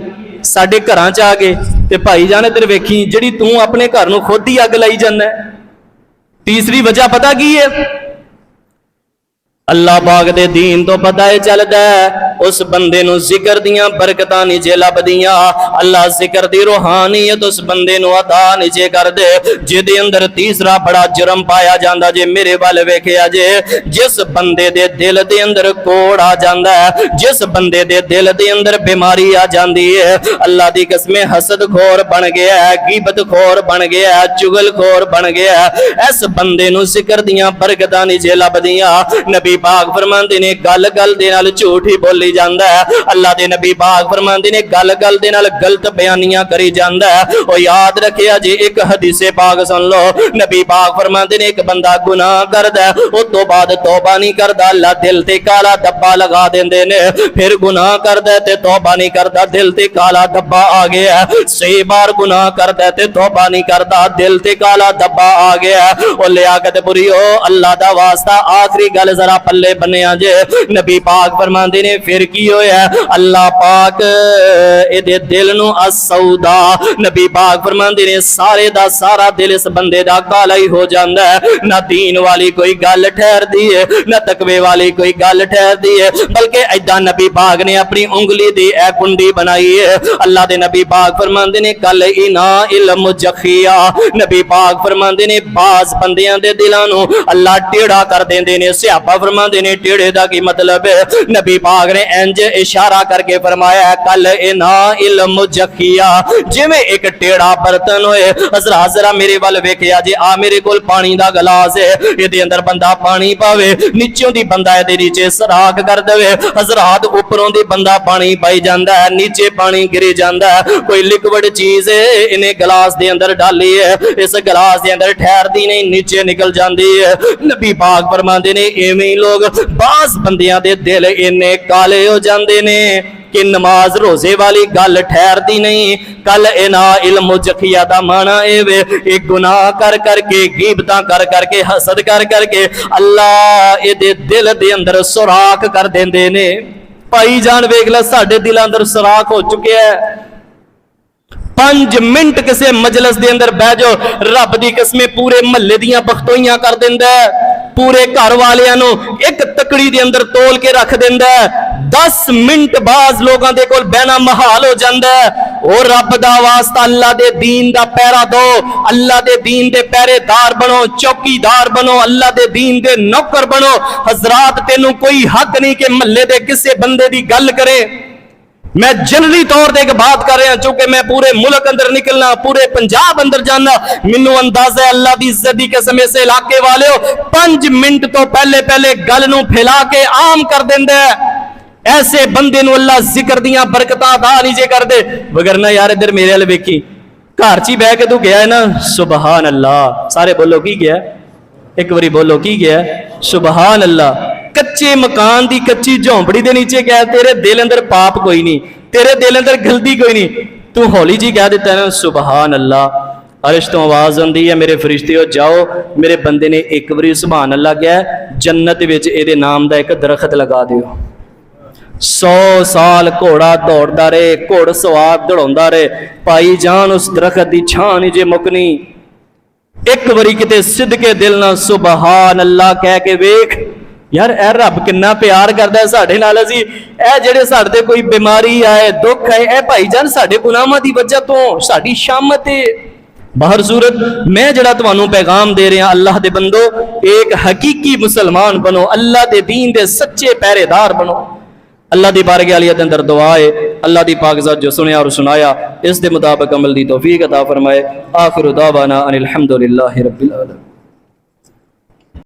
साडे घरां च आ गए ते भाई जान इधर वेखी जिहड़ी तू अपने घर नूं खुद ही अग लाई जाना है। तीसरी वजह पता की है, अल्लाह पाक दे दीन तो पता है चलदा है उस बंदे नूं जिक्र दियां बरकतां नहीं जे लभदियां। अल्लाह जिक्र दी रूहानियत उस बंदे नूं अता नहीं जे कर दे जिहदे अंदर तीसरा बड़ा जुर्म पाया जांदा जे। मेरे वाल वेखिया जे, जिस बंदे दे दिल दे अंदर कोड़ आ जांदा है, जिस बंदे दे दिल दे अंदर बीमारी आ जांदी है, अल्लाह दी कसमें हसद खोर बन गया है, गीबत खोर बन गया है, चुगल खोर बन गया है, इस बंदे नूं जिक्र दियां बरकतां नहीं जे लभदियां। नबी पाक फरमांदे ने गल गल दे नाल झूठ ही बोली जांदा है। अल्लाह दे नबी पाक फरमांदे ने गल गल दे नाल गलत बयानियां करी जांदा है। ओ याद रखिया जी एक हदीसे पाक सुन लो, नबी पाक फरमांदे ने एक बंदा गुनाह करदा है उस तो बाद तौबा नहीं करदा, अल्लाह दिल ते काला धब्बा लगा देंदे ने। फिर गुनाह करदा ते तौबा नहीं करदा, दिल ते काला धब्बा आ गया। 6 बार गुनाह करदा ते तौबा नहीं करदा, दिल ते काला धब्बा आ गया। ओ लियाकत बुरी हो अल्लाह दा वास्ता आखिरी गल जरा पल्ले बन्निया जे। नबी पाक फरमांदे ने फिर फिर की होया? अल्लाह पाक इहदे दिल नूं असौदा, नबी पाक फरमांदे ने सारे दा सारा दिल इस बंदे दा काला ही हो जांदा है। ना दीन वाली कोई गल ठहरदी है, ना तकवे वाली कोई गल ठहरदी है, बल्कि ऐदा नबी पाक ने अपनी उंगली दी ए कुंडी बनाई है। अल्लाह दे नबी पाक फरमांदे ने कल इना इल्म जखिया, नबी पाक फरमांदे ने बाज बंदियां दे दिलां नूं अल्लाह टेढ़ा कर देंदे ने। सियापा फरमांदे ने टेढ़े दा की मतलब है? नबी पाक ने इंज इशारा करके फरमाया कल इना इल्म जखिया, जिवें एक टेढ़ा बर्तन होए। हज़रात जरा मेरे वाल वेखिया जे, आ मेरे कोल पानी दा गिलास है, इहदे अंदर बंदा पानी पावे, नीचों दी बंदा इहदे नीचे सराख कर देवे। हज़रात उपरों दी बंदा पानी पाई जांदा है, नीचे पानी गिरी जांदा है। कोई लिक्विड चीज है इन्हें गिलास दे अंदर डाली है, इस गिलास दे अंदर ठहरदी नहीं, नीचे निकल जाती है। नबी पाक फरमांदे ने इवें ही लोग बास बंदियां दे दिल इन्ने काले हो जांदे ने कि नमाज रोजे वाली गल ठहरदी नहीं। कल इना इल्म जखिया दा माना एवे, एक गुनाह कर करके, गीबतां कर करके, हसद कर करके अल्लाह इहदे दिल दे अंदर सुराख कर देंदे ने। भाई जान वेख लै साडे दिल अंदर सुराख हो चुके है। 5 मिनट किसी मजलिस के अंदर बह जाओ, रब की कसमें पूरे महल्ले दियां बख्तोइयां कर देंदा है, पूरे घर वालियां नूं एक तकड़ी दे अंदर तोल के रख देंदा है। 10 मिनट बाद लोगों के कोल बहना महाल हो जाता है। और रब दा वास्ता अल्लाह दे दीन दा पैरा दो, अल्लाह दे दीन दे पहरेदार बनो, चौकीदार बनो, अल्लाह दे दीन दे नौकर बनो। हजरात तेनू कोई हक नहीं कि महल्ले दे किसी बंदे दी गल करे। मैं जनरली तौर पर एक बात कर रहा, चूंकि मैं पूरे मुल्क अंदर निकलना, पूरे पंजाब अंदर जाना, मैनू अंदाजा है अल्लाह की इज्जत की कसम से इलाके वाले हो 5 मिनट तो पहले पहले गल नूं फैला के आम कर देंदा है। ऐसे बंदे नूं अल्लाह जिक्र दियां बरकतां अता नहीं जे कर दे। वगरना यार इधर मेरे वाल वेखी, घर च ही बह के तू गया है ना, सुबहान अल्लाह, सारे बोलो की गया, एक बारी बोलो की गया, सुबहान अल्लाह। कच्चे मकान दी कच्ची झोंपड़ी दे नीचे कह तेरे दिल अंदर पाप कोई नहीं, तेरे दिल अंदर गलती कोई नहीं, तू हौली जी कह देता है सुबहान अल्लाह। अर्श तो आवाज आती है मेरे फरिश्ते हो जाओ, मेरे बंदे ने एक बारी सुबहान अल्लाह कहा, जन्नत विच इहदे नाम दा एक दरखत लगा दिओ। 100 साल घोड़ा दौड़ता रहे, घोड़ सवार दौड़ाउंदा रहे, भाई जान उस दरखत की छां नहीं जे मुकनी। एक बारी किते सिदके दिल नाल सुबहान अल्लाह कह के वेख यार, ए रब किन्ना प्यार करदा है साडे नाल। असीं ए जेड़े साडे ते कोई बीमारी आए, दुख आए, ए भाईजान साडे गुनाहां दी वजह तो साडी शामत है। बाहर सूरत मैं जड़ा तुहानू पैगाम दे रहा, अल्लाह दे बंदो एक हकीकी मुसलमान बनो, अल्लाह दे दीन दे सच्चे पहरेदार बनो। अल्लाह दी बारगाह अली दे अंदर दुआ है, अल्लाह दी पाक ज़ात जो सुनिया और सुनाया इस दे मुताबिक अमल दी तौफीक अता फरमाए। आखिर दावाना अनिल हम्दुलिल्लाहि रब्बिल आलमीन।